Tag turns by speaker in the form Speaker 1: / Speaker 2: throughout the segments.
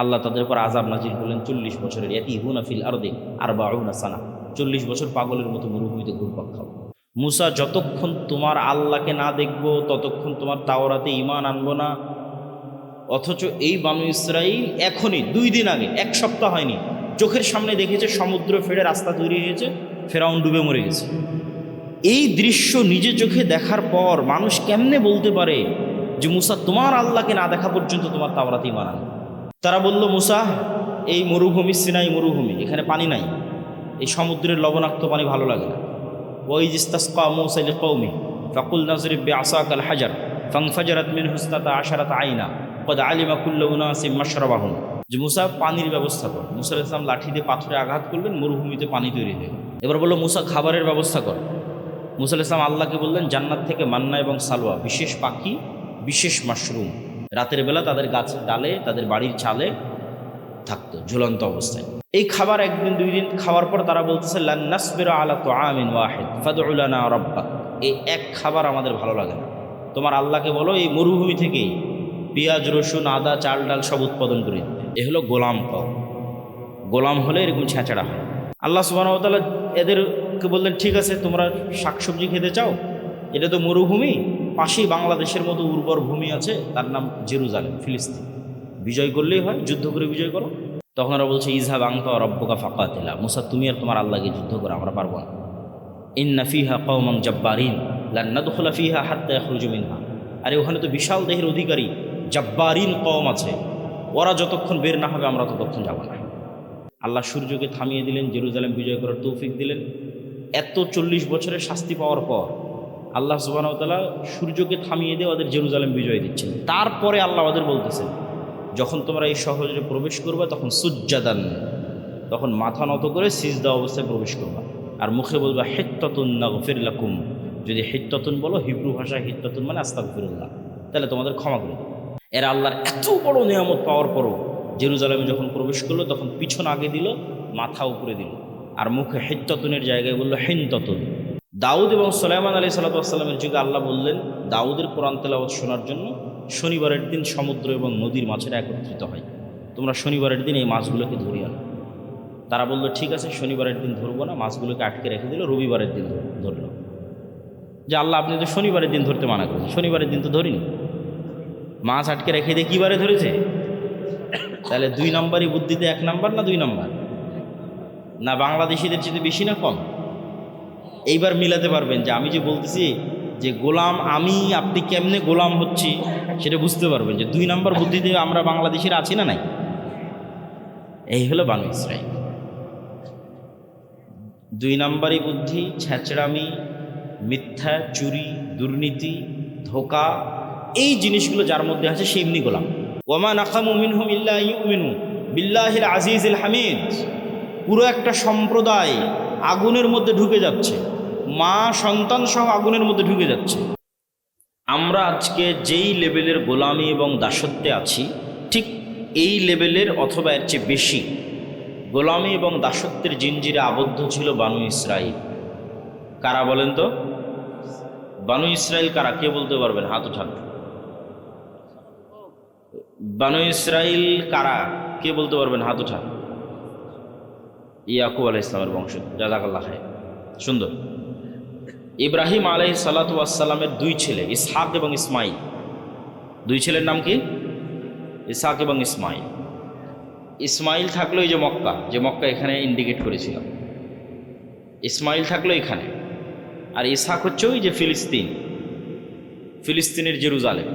Speaker 1: আল্লাহ তাদের উপর আযাব নাজিল করলেন 40 বছরের, ইয়াতিহুনা ফিল আরদি 40 সানা, 40 বছর পাগলের মতো মরুভূমিতে ঘুরপাক খাও। মুসা, যতক্ষণ তোমার আল্লাহকে না দেখব ততক্ষণ তোমার তাওরাতে ঈমান আনবো না। অথচ এই বানু ইসরাইল এখনই 2 দিন আগে, 1 সপ্তাহ হয়নি, চোখের সামনে দেখেছে সমুদ্র ফেড়ে রাস্তা তৈরি হয়েছে, ফেরাউন ডুবে মরে গেছে। এই দৃশ্য নিজে চোখে দেখার পর মানুষ কেমনে বলতে পারে যে মুসা, তোমার আল্লাহকে না দেখা পর্যন্ত তোমার তাওরাতে ঈমান আনবে? তারা বলল, মুসা, এই মরুভূমি সিনাই মরুভূমি, এখানে পানি নাই, এই সমুদ্রের লবণাক্ত পানি ভালো লাগে না। ওয়াইয ইসতাসকা মূসা লিকওমি ফাকুল নাযরিব বিআসাকাল হাজার ফানফাজারাত মিনহু ইসনাতা আশারাতা আইনা ক্বাদ আলিমা কুল্লু উনাসিম মাশরাবাহুম। যে মুসা, পানির ব্যবস্থা কর। মুসা আলাইহিস সালাম লাঠি দিয়ে পাথরে আঘাত করলেন, মরুভূমিতে পানি তৈরি হয়ে গেল। এবার বলল, মুসা, খাবারের ব্যবস্থা কর। মুসা আলাইহিস সালাম আল্লাহকে বললেন, জান্নাত থেকে মান্না এবং সালোয়া, বিশেষ পাখি, বিশেষ মাশরুম রাতের বেলা তাদের গাছের ডালে, তাদের বাড়ির চালে থাকতো ঝুলন্ত অবস্থায়। এই খাবার 1 দিন 2 দিন খাওয়ার পর তারা বলতেছে, লান নাসবিরা আলা তুআমিন ওয়াহিদ ফাদউ লানা রাব্বাক। এই এক খাবার আমাদের ভালো লাগে না, তোমার আল্লাহকে বলো এই মরুভূমি থেকেই পেঁয়াজ, রসুন, আদা, চাল, ডাল সব উৎপাদন করে দিতে। এ হলো গোলাম কওম। গোলাম হলে এরকম ছেঁচড়া হয়। আল্লাহ সুবহানাহু ওয়া তাআলা এদেরকে বললেন, ঠিক আছে, তোমরা শাকসবজি খেতে চাও, এটা তো মরুভূমি, পাশেই বাংলাদেশের মতো উর্বর ভূমি আছে, তার নাম জেরুজালেম, ফিলিস্তিন, বিজয় করলেই হয়, যুদ্ধ করে বিজয় করো। তখন ওরা বলছে, ইযহাব আনতা ওয়া রাব্বুকা ফাকাতিলা। মুসা, তুমি আর তোমার আল্লাহকে যুদ্ধ করো, আমরা পারবো না। ইন্না ফিহা কওমান জাব্বারিন লান নাদখুলা ফিহা হাত্তা ইয়াখরুজু মিনহা। আরে ওখানে তো বিশাল দেহের অধিকারী জাব্বারিন কওম আছে, ওরা যতক্ষণ বের না হবে আমরা ততক্ষণ যাব না। আল্লাহ সূর্যকে থামিয়ে দিলেন, জেরুজালেম বিজয় করার তৌফিক দিলেন। এত 40 বছরের শাস্তি পাওয়ার পর আল্লাহ সুবহানাহু ওয়া তাআলা সূর্যকে থামিয়ে দিয়ে ওদের জেরুজালেম বিজয় দিচ্ছেন। তারপরে আল্লাহ ওদের বলতেছেন, যখন তোমরা এই শহরে প্রবেশ করবে তখন সুজ্জাদান, তখন মাথা নত করে সিজদা অবস্থায় প্রবেশ করবা, আর মুখে বলবা হিত্তাতুন নাগফির লাকুম। যদি হিত্তাতুন বলো, হিব্রু ভাষায় হিত্তাতুন মানে আস্তাগফিরুল্লাহ, তাহলে তোমাদের ক্ষমা করে দেবে। এরা আল্লাহর এত বড় নিয়ামত পাওয়ার পরও জেরুজালেমে যখন প্রবেশ করলো তখন পিছন আগে দিল, মাথা উপরে দিল, আর মুখে হিত্তাতুনের জায়গায় বললো হিনতাতুন। দাউদ এবং সুলাইমান আলাইহিস সালাতু ওয়াস সালামের যুগে আল্লাহ বললেন, দাউদের কোরআন তেলাওয়াত শোনার জন্য শনিবারের দিন সমুদ্র এবং নদীর মাছেরা একত্রিত হয়, তোমরা শনিবারের দিন এই মাছগুলোকে ধরিয়ে আনো। তারা বললো, ঠিক আছে, শনিবারের দিন ধরবো না, মাছগুলোকে আটকে রেখে দিল, রবিবারের দিন ধরলো। যে আল্লাহ, আপনি তো শনিবারের দিন ধরতে মানা করেছেন, শনিবারের দিন তো ধরিনি, মাছ আটকে রেখে দিয়ে কী বারে ধরেছে? তাহলে 2 নম্বরই বুদ্ধিতে 1 নম্বর না 2 নম্বর? না বাংলাদেশিদের চেয়ে বেশি না কম? এইবার মিলাতে পারবেন যে আমি যে বলতেছি যে গোলাম আমি, আপনি কেমনে গোলাম হচ্ছি সেটা বুঝতে পারবেন যে 2 নম্বর বুদ্ধিতে আমরা বাংলাদেশিরা আছি না নাই? এই হলো বানু ইসরাইল। 2 নম্বরই বুদ্ধি, ছেঁচড়ামি, মিথ্যা, চুরি, দুর্নীতি, ধোঁকা, এই জিনিসগুলো যার মধ্যে আছে সে এমনি গোলাম। ওয়ামা নাকামু মিনহুম ইল্লা ইউমিনু বিল্লাহিল আজিজিল হামিদ। পুরো একটা সম্প্রদায় আগুনের মধ্যে ঢুকে যাচ্ছে, মা সন্তান সহ আগুনের মধ্যে ঢুকে যাচ্ছে। আমরা আজকে যেই লেভেলের গোলামি এবং দাসত্বে আছি, ঠিক এই লেভেলের অথবা এর চেয়ে বেশি গোলামি এবং দাসত্বের জিঞ্জিরে আবদ্ধ ছিল বানু ইসরাইল। কারা বলেন তো? বানু ইসরাইল কারা? কে বলতে পারবেন? হাত উঠান। বানু ইসরাইল কারা? কে বলতে পারবেন? হাত উঠান। ইয়াকুব আলাইহিস সালামের বংশ। জাযাকাল্লাহ খায়র, সুন্দর। ইব্রাহিম আলাইহিস সালাতু ওয়াস সালামের 2 ছেলে, ইসহাক এবং ইসমাইল। 2 ছেলের নাম কি? ইসহাক এবং ইসমাইল। ইসমাইল থাকলো এই যে মক্কা এখানে ইন্ডিকেট করেছিলাম, ইসমাইল থাকলো এখানে, আর ইসহাক হচ্ছে ওই যে ফিলিস্তিনের জেরুজালেম।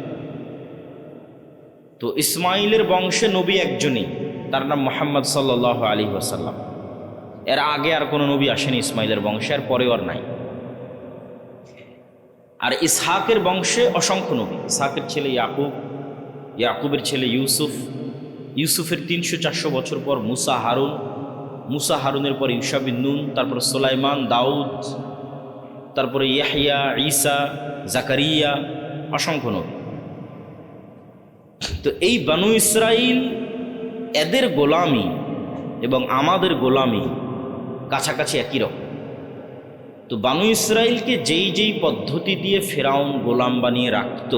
Speaker 1: তো ইসমাইলের বংশে নবী একজনই, তার নাম মুহাম্মদ সাল্লাল্লাহু আলাইহি ওয়াসাল্লাম। এর আগে আর কোনো নবী আসেনি ইসমাইলের বংশে, আর পরেও আর নাই। আর ইসহাকের বংশে অসংখ্য নবী। ইসহাকের ছেলে ইয়াকুব, ইয়াকুবের ছেলে ইউসুফ, ইউসুফের 300-400 বছর পর মুসা হারুনের পর ইউশা বিন নুন, তারপর সুলাইমান, দাউদ, তারপরে ইয়াহইয়া, ঈসা, জাকারিয়া, অসংখ্য নবী। তো এই বানু ইসরাইল, এদের গোলামি এবং আমাদের গোলামি কাছাকাছি একই রকম। তো বানু ইসরাইলকে যেই পদ্ধতি দিয়ে ফেরাউন গোলাম বানিয়ে রাখত,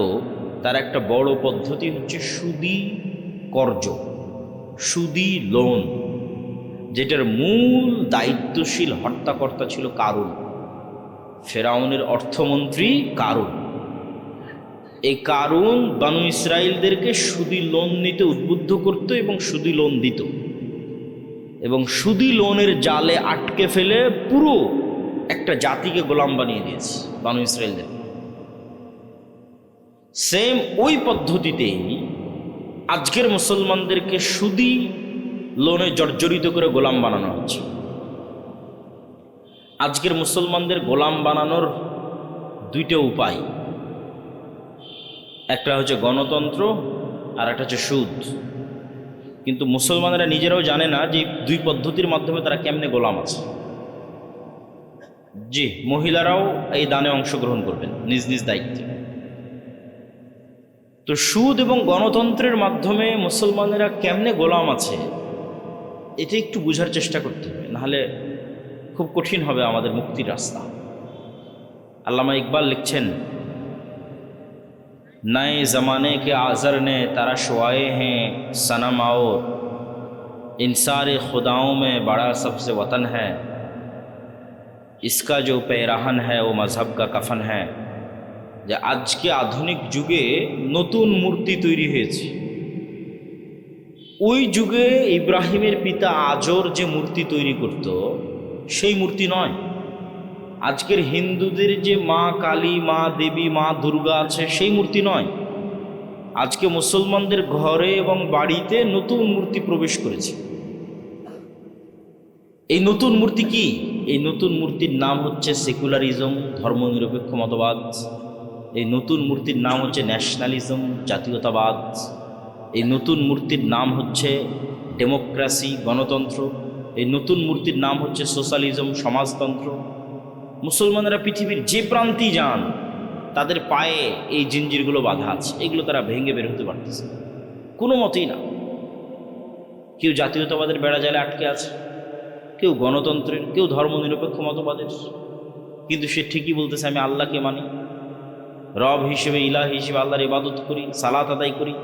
Speaker 1: তার একটা বড় পদ্ধতি হচ্ছে সুদি কর্জ। সুদি লোন, যেটার মূল দায়িত্বশীল হর্তাকর্তা ছিল কারুন, ফেরাউনের অর্থমন্ত্রী কারুন। এই কারুন বানু ইসরাইলদেরকে সুদি লোন নিতে উদ্বুদ্ধ করত এবং সুদি লোন দিত, এবং সুদি লোনের জালে আটকে ফেলে পুরো একটা জাতিকে গোলাম বানিয়ে দিয়েছে বানু ইসরাইলদের। সেম ওই পদ্ধতিতেই আজকের মুসলমানদেরকে সুদি লোনে জর্জরিত করে গোলাম বানানো হচ্ছে। আজকের মুসলমানদের গোলাম বানানোর দুইটা উপায়, একটা হচ্ছে গণতন্ত্র আর একটা হচ্ছে সুদ। কিন্তু মুসলমানেরা নিজেরাও জানে না যে দুই পদ্ধতির মাধ্যমে তারা কেমনে গোলাম আছে। জি, মহিলারাও এই দানে অংশগ্রহণ করবেন নিজ নিজ দায়িত্বে। তো সুদ এবং গণতন্ত্রের মাধ্যমে মুসলমানেরা কেমনে গোলাম আছে এটা একটু বোঝার চেষ্টা করতে হবে, নাহলে খুব কঠিন হবে আমাদের মুক্তির রাস্তা। আল্লামা ইকবাল লিখছেন, नए ज़माने के आज़र ने तारा शुआए हैं सनम और इन सारे खुदाओं में बड़ा सबसे वतन है, इसका जो पैराहन है वो मजहब का कफन है। যে আজকে আধুনিক যুগে নতুন মূর্তি তৈরি হয়েছে, ওই যুগে ইব্রাহিমের পিতা আজর যে মূর্তি তৈরি করত সেই মূর্তি নয়। আজকের হিন্দুদের যে মা কালী, মা দেবী, মা দুর্গা আছে সেই মূর্তি নয়। আজকে মুসলমানদের ঘরে এবং বাড়িতে নতুন মূর্তি প্রবেশ করেছে। এই নতুন মূর্তি কি? এই নতুন মূর্তির নাম হচ্ছে সেকুলারিজম, ধর্মনিরপেক্ষ মতবাদ। এই নতুন মূর্তির নাম হচ্ছে ন্যাশনালিজম, জাতীয়তাবাদ। এই নতুন মূর্তির নাম হচ্ছে ডেমোক্রেসি, গণতন্ত্র। এই নতুন মূর্তির নাম হচ্ছে সোশ্যালিজম, সমাজতন্ত্র। মুসলমানেরা পৃথিবীর যে প্রান্তেই যান তাদের পায়ে এই জিঞ্জিরগুলো বাঁধা আছে, এগুলো তারা ভেঙে বের হতে পারতেছে কোনো মতেই না। কেউ জাতীয়তাবাদের বেড়া জালে আটকে আছে, কেউ গণতন্ত্রের, কেউ ধর্মনিরপেক্ষ মতবাদের। কিন্তু সে ঠিকই বলতেছে আমি আল্লাহকে মানি, রব হিসেবে, ইলাহ হিসেবে আল্লাহর ইবাদত করি, সালাত আদায় করি,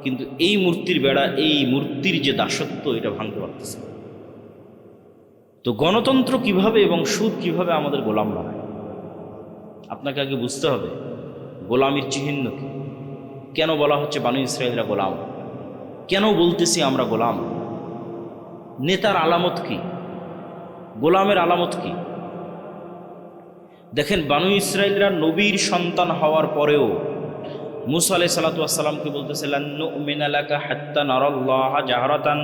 Speaker 1: কিন্তু এই মূর্তির বেড়া, এই মূর্তির যে দাসত্ব, এটা ভাঙতে পারতেছে। তো গণতন্ত্র কিভাবে এবং সুদ কিভাবে আমাদের গোলাম বানায়, আপনাকে আগে বুঝতে হবে গোলামির চিহ্ন কি। কেন বলা হচ্ছে বানু ইসরায়েলরা গোলাম? কেন বলতেছি আমরা গোলাম? নেতার আলামত কি? গোলামের আলামত কি? দেখেন, বানু ইসরায়েলরা নবীর সন্তান হওয়ার পরেও মুসা আলাইহিস সালাতু ওয়াস সালামকে বলতেছে লান নুমিনা লাকা হাত্তা নারাল্লাহা জাহরাতান।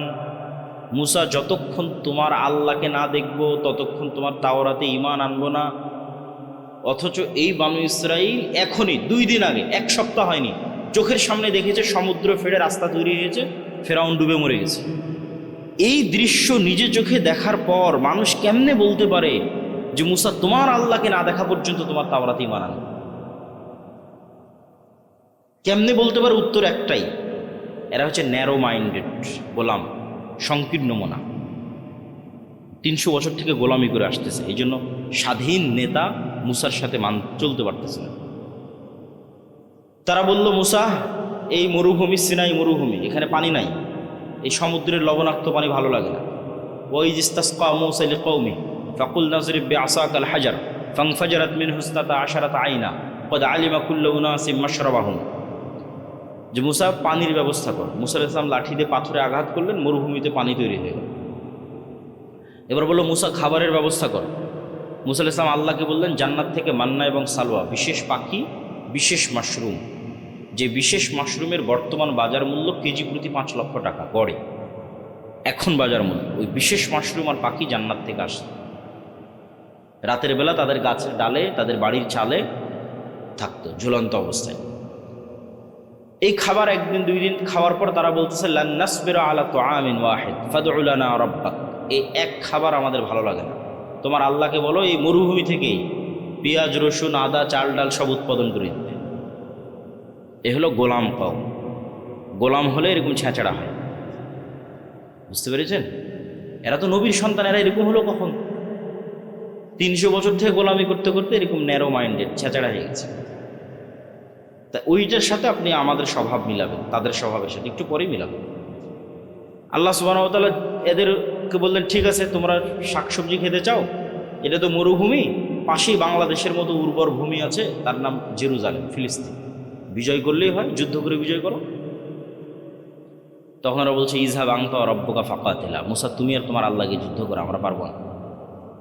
Speaker 1: মুসা, যতক্ষণ তোমার আল্লাহকে না দেখব ততক্ষণ তোমার তাওরাতে ঈমান আনবো না। অথচ এই বানু ইসরাইল এখনই 2 দিন আগে, 1 সপ্তাহ হয়নি, চোখের সামনে দেখেছে সমুদ্র ফেটে রাস্তা তৈরি হয়েছে, ফেরাউন ডুবে মরে গেছে। এই দৃশ্য নিজে চোখে দেখার পর মানুষ কেমনে বলতে পারে যে মুসা, তোমার আল্লাহকে না দেখা পর্যন্ত তোমার তাওরাতে ঈমান আনবে? কেমনে বলতে পারে? উত্তর একটাই, এরা হচ্ছে ন্যারো মাইন্ডেড গোলাম, সংকীর্ণ মনা। 300 বছর থেকে গোলামি করে আসতেছে, এই জন্য স্বাধীন নেতা মুসার সাথে চলতে পারতেছে না। তারা বলল, মুসা, এই মরুভূমি সিনাই মরুভূমি, এখানে পানি নাই, এই সমুদ্রের লবণাক্ত পানি ভালো লাগে না। ওয়াইয ইসতাসকা মূসা লিকওমি ফাকুল নাযরিব বিআসাকাল হাজার ফানফাজারাত মিনহু ইসনাতা আশারাতা আইনা ক্বাদ আলিমা কুল্লু উনাসিম মাশরাবাহুম। যে মুসা, পানির ব্যবস্থা কর। মুসা আলাইহিস সালাম লাঠি দিয়ে পাথরে আঘাত করলেন, মরুভূমিতে পানি তৈরি হয়ে গেল। এবার বলল, মুসা, খাবারের ব্যবস্থা কর। মুসা আলাইহিস সালাম আল্লাহকে বললেন, জান্নাত থেকে মান্না এবং সালওয়া, বিশেষ পাখি, বিশেষ মাশরুম, যে বিশেষ মাশরুমের বর্তমান বাজার মূল্য কেজি প্রতি 5 লক্ষ টাকা গড়ে, এখন বাজার মূল্য। ওই বিশেষ মাশরুম আর পাখি জান্নাত থেকে আসে। রাতের বেলা তাদের গাছের ডালে, তাদের বাড়ির চালে থাকতো ঝুলন্ত অবস্থায়। এই খাবার 1 দিন 2 দিন খাওয়ার পর তারা বলতেছে, লান নাসবিরা আলা তুআমিন ওয়াহিদ ফাদউ লানা রাব্বাক। এই এক খাবার আমাদের ভালো লাগে না, তোমার আল্লাহকে বলো এই মরুভূমি থেকেই পেঁয়াজ, রসুন, আদা, চাল, ডাল সব উৎপাদন করে দিতে। এ হলো গোলাম কওম। গোলাম হলে এরকম ছেঁচড়া হয়, বুঝতে পেরেছেন? এরা তো নবীর সন্তান, এরা এরকম হলো কখন? 300 বছর থেকে গোলামি করতে করতে এরকম ন্যারো মাইন্ডেড ছেঁচড়া হয়ে গেছে। তা ওইটার সাথে আপনি আমাদের স্বভাব মিলাবেন, তাদের স্বভাবের সাথে একটু পরেই মিলাবেন। আল্লাহ সুবহানাহু ওয়া তাআলা এদেরকে বললেন, ঠিক আছে তোমরা শাকসবজি খেতে চাও, এটা তো মরুভূমি, পাশেই বাংলাদেশের মতো উর্বর ভূমি আছে, তার নাম জেরুজালেম, ফিলিস্তিন, বিজয় করলেই হয়, যুদ্ধ করে বিজয় করো। তখন ওরা বলছে, ইযহাব আনতা ওয়া রাব্বুকা ফাকাতিলা, মুসা তুমি আর তোমার আল্লাহকে যুদ্ধ করো, আমরা পারবো না।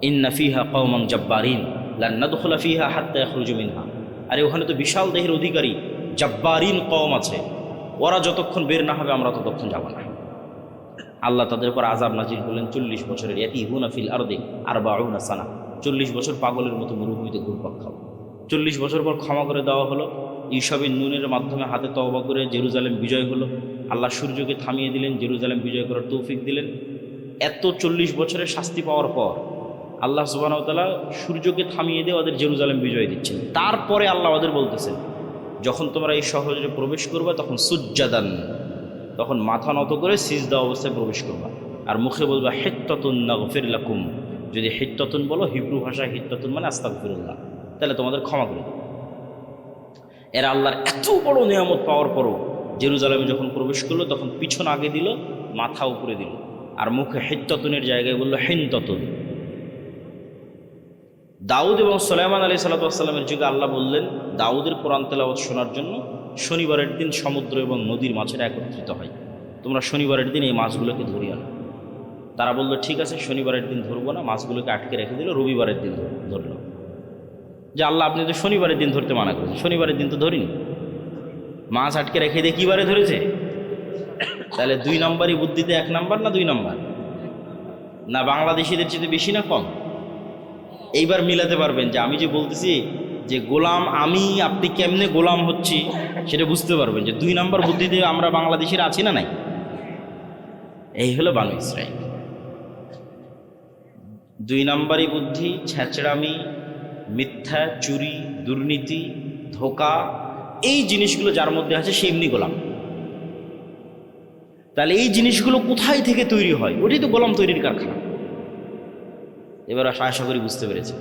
Speaker 1: ইন্না ফিহা কওমান জাব্বারিন লান নাদখুলা ফিহা হাত্তা ইয়াখরুজু মিনহা, আরে ওখানে তো বিশাল দেহের অধিকারী জাব্বারিন কওম আছে, ওরা যতক্ষণ বের না হবে আমরা ততক্ষণ যাব না। আল্লাহ তাদের উপর আযাব নাজিল করলেন 40 বছরের, ইয়াতিহুনা ফিল আরদি আরবাউনা সানা, 40 বছর পাগলের মতো মরুভূমিতে ঘুরপাক খাও। 40 বছর পর ক্ষমা করে দেওয়া হলো, ঈশাবিন নুনের মাধ্যমে হাতে তওবা করে জেরুজালেম বিজয় হলো। আল্লাহ সূর্যকে থামিয়ে দিলেন, জেরুজালেম বিজয় করার তৌফিক দিলেন। এত 40 বছরের শাস্তি পাওয়ার পর আল্লাহ সুবহানাহু ওয়া তাআলা সূর্যকে থামিয়ে দিয়ে ওদের জেরুজালেম বিজয় দিচ্ছেন। তারপরে আল্লাহ ওদের বলতেছেন, যখন তোমরা এই শহরে প্রবেশ করবে তখন সুজ্জাদান, তখন মাথা নত করে সিজদা অবস্থায় প্রবেশ করবা, আর মুখে বলবা হিত্তাতুন নাগফির লাকুম, যদি হিত্তাতুন বলো, হিব্রু ভাষায় হিত্তাতুন মানে আস্তাগফিরুল্লাহ, তাহলে তোমাদের ক্ষমা করে দেবো। এরা আল্লাহর এত বড় নিয়ামত পাওয়ার পরও জেরুজালেমে যখন প্রবেশ করলো তখন পিছন আগে দিল, মাথা উপরে দিল, আর মুখে হিত্তাতুনের জায়গায় বললো হিনতাতুন। দাউদ এবং সুলাইমান আলাইহিস সালাতু ওয়াস সালামের যুগে আল্লাহ বললেন, দাউদের কোরআন তেলাওয়াত শোনার জন্য শনিবারের দিন সমুদ্র এবং নদীর মাছেরা একত্রিত হয়, তোমরা শনিবারের দিন এই মাছগুলোকে ধরিয়ে আনো। তারা বললো, ঠিক আছে শনিবারের দিন ধরবো না, মাছগুলোকে আটকে রেখে দিল, রবিবারের দিন ধরলো। যে আল্লাহ আপনি তো শনিবারের দিন ধরতে মানা করেছেন, শনিবারের দিন তো ধরিনি, মাছ আটকে রেখে দিয়ে কী বারে ধরেছে? তাহলে 2 নম্বরই বুদ্ধিতে 1 নম্বর না 2 নম্বর? না বাংলাদেশিদের চেয়ে বেশি না কম? এইবার মিলাতে পারবেন যে আমি যে বলতেছি যে গোলাম আমি, আপনি কেমনে গোলাম হচ্ছি সেটা বুঝতে পারবেন যে 2 নম্বর বুদ্ধিতে আমরা বাংলাদেশিরা আছি না নাই। এই হলো বানু ইসরাইল। 2 নম্বরই বুদ্ধি, ছেঁচড়ামি, মিথ্যা, চুরি, দুর্নীতি, ধোঁকা, এই জিনিসগুলো যার মধ্যে আছে সে এমনি গোলাম। তাহলে এই জিনিসগুলো কোথায় থেকে তৈরি হয়? ওটাই তো গোলাম তৈরির কারখানা। এবার আশা করি বুঝতে পেরেছে,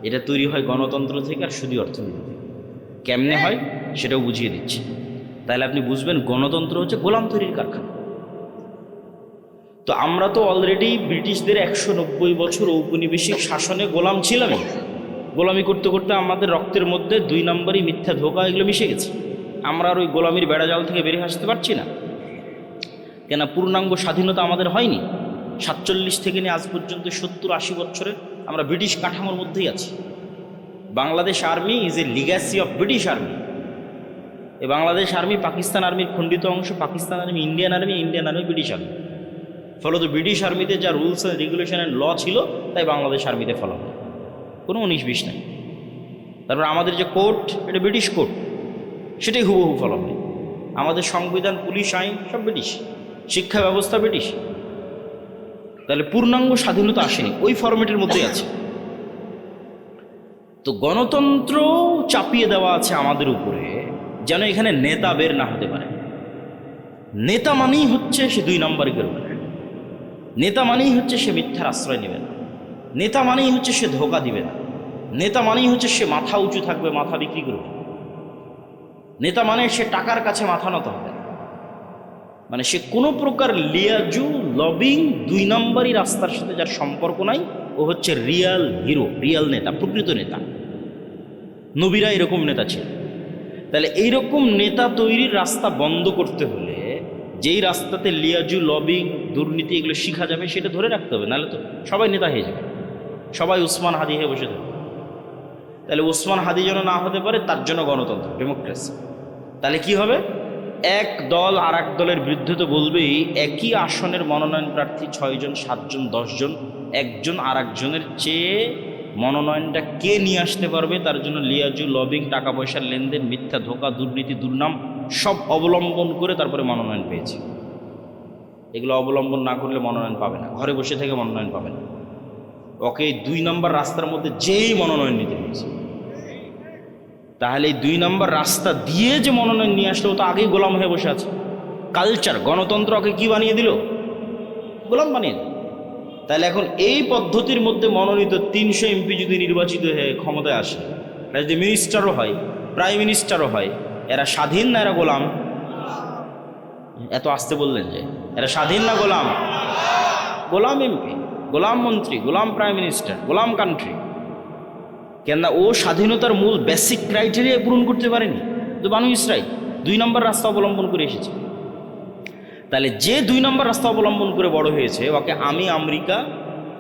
Speaker 1: এটা তৈরি হয় গণতন্ত্র থেকে আর সুদী অর্থনীতি থেকে। কেমনে হয় সেটাও বুঝিয়ে দিচ্ছি, তাহলে আপনি বুঝবেন গণতন্ত্র হচ্ছে গোলাম তৈরির কারখানা। তো আমরা তো অলরেডি ব্রিটিশদের 190 বছর ঔপনিবেশিক শাসনে গোলাম ছিলামই। গোলামি করতে করতে আমাদের রক্তের মধ্যে 2 নম্বরই মিথ্যা, ধোঁকা এগুলো মিশে গেছে। আমরা আর ওই গোলামির বেড়াজাল থেকে বেরিয়ে আসতে পারছি না। কেন? পূর্ণাঙ্গ স্বাধীনতা আমাদের হয়নি। 47 থেকে নিয়ে আজ পর্যন্ত 70-80 বছরে আমরা ব্রিটিশ কাঠামোর মধ্যেই আছি। Bangladesh army is a legacy of British army. এই বাংলাদেশ আর্মি পাকিস্তান আর্মির খণ্ডিত অংশ, Pakistan army Indian army, Indian army British army. ফলত ব্রিটিশ আর্মিতে যা rules and regulation and law ছিল তাই বাংলাদেশ আর্মিতে ফলো হয়, কোনো 19-20 নাই। তারপর আমাদের যে কোর্ট, এটা ব্রিটিশ কোর্ট, সেটাই হুবহু ফলো হয়। আমাদের সংবিধান, পুলিশ আইন সব ব্রিটিশ, শিক্ষা ব্যবস্থা ব্রিটিশ। তাহলে পূর্ণাঙ্গ স্বাধীনতা আসেনি, ওই ফরম্যাটের মধ্যেই আছে। তো গণতন্ত্র চাপিয়ে দেওয়া আছে আমাদের উপরে, যেন এখানে নেতা বের না হতে পারে। নেতা মানেই হচ্ছে সে 2 নম্বরই বেরোবে না, নেতা মানেই হচ্ছে সে মিথ্যার আশ্রয় নেবে না, নেতা মানেই হচ্ছে সে ধোঁকা দিবে না, নেতা মানেই হচ্ছে সে মাথা উঁচু থাকবে, মাথা বিক্রি করবে। নেতা মানে সে টাকার কাছে মাথা নত হবে, মানে সে কোনো প্রকার লিয়াজু, লবিং, 2 নম্বরই রাস্তার সাথে যার সম্পর্ক নাই, ও হচ্ছে রিয়াল হিরো, রিয়াল নেতা, প্রকৃত নেতা। নবীরা এরকম নেতা ছিল। তাহলে এইরকম নেতা তৈরির রাস্তা বন্ধ করতে হলে যেই রাস্তাতে লিয়াজু, লবিং, দুর্নীতি এগুলো শিখা যাবে সেটা ধরে রাখতে হবে, নাহলে তো সবাই নেতা হয়ে যাবে, সবাই উসমান হাদি হয়ে বসে থাকবে। তাহলে উসমান হাদি যেন না হতে পারে, তার জন্য গণতন্ত্র, ডেমোক্রেসি। তাহলে কি হবে? এক দল আর এক দলের বিরুদ্ধে তো বলবেই, একই আসনের মনোনয়ন প্রার্থী 6 জন, 7 জন, 10 জন, একজন আর একজনের চেয়ে মনোনয়নটা কে নিয়ে আসতে পারবে তার জন্য লিয়াজু, লবিং, টাকা পয়সার লেনদেন, মিথ্যা, ধোঁকা, দুর্নীতি, দুর্নাম সব অবলম্বন করে তারপরে মনোনয়ন পেয়েছে। এগুলো অবলম্বন না করলে মনোনয়ন পাবে না, ঘরে বসে থেকে মনোনয়ন পাবে না। ওকে 2 নম্বর রাস্তার মধ্যে যেই মনোনয়ন নিতে হয়েছে, তাহলে এই 2 নম্বর রাস্তা দিয়ে যে মনোনয়ন নিয়ে আসলে ও তো আগেই গোলাম হয়ে বসে আছে। কালচার, গণতন্ত্র ওকে কি বানিয়ে দিল? গোলাম বানিয়ে দিল। তাহলে এখন এই পদ্ধতির মধ্যে মনোনীত 300 এমপি যদি নির্বাচিত হয়ে ক্ষমতায় আসে, এরা যদি মিনিস্টারও হয়, প্রাইম মিনিস্টারও হয়, এরা স্বাধীন না এরা গোলাম? এত আসতে বললেন যে এরা স্বাধীন না গোলাম? গোলাম এমপি, গোলাম মন্ত্রী, গোলাম প্রাইম মিনিস্টার, গোলাম কান্ট্রি। কেননা ও স্বাধীনতার মূল বেসিক ক্রাইটেরিয়া পূরণ করতে পারেনি। তো বানু ইসরাইল 2 নম্বর রাস্তা অবলম্বন করে এসেছে। তাহলে যে 2 নম্বর রাস্তা অবলম্বন করে বড় হয়েছে, ওকে আমি আমেরিকা,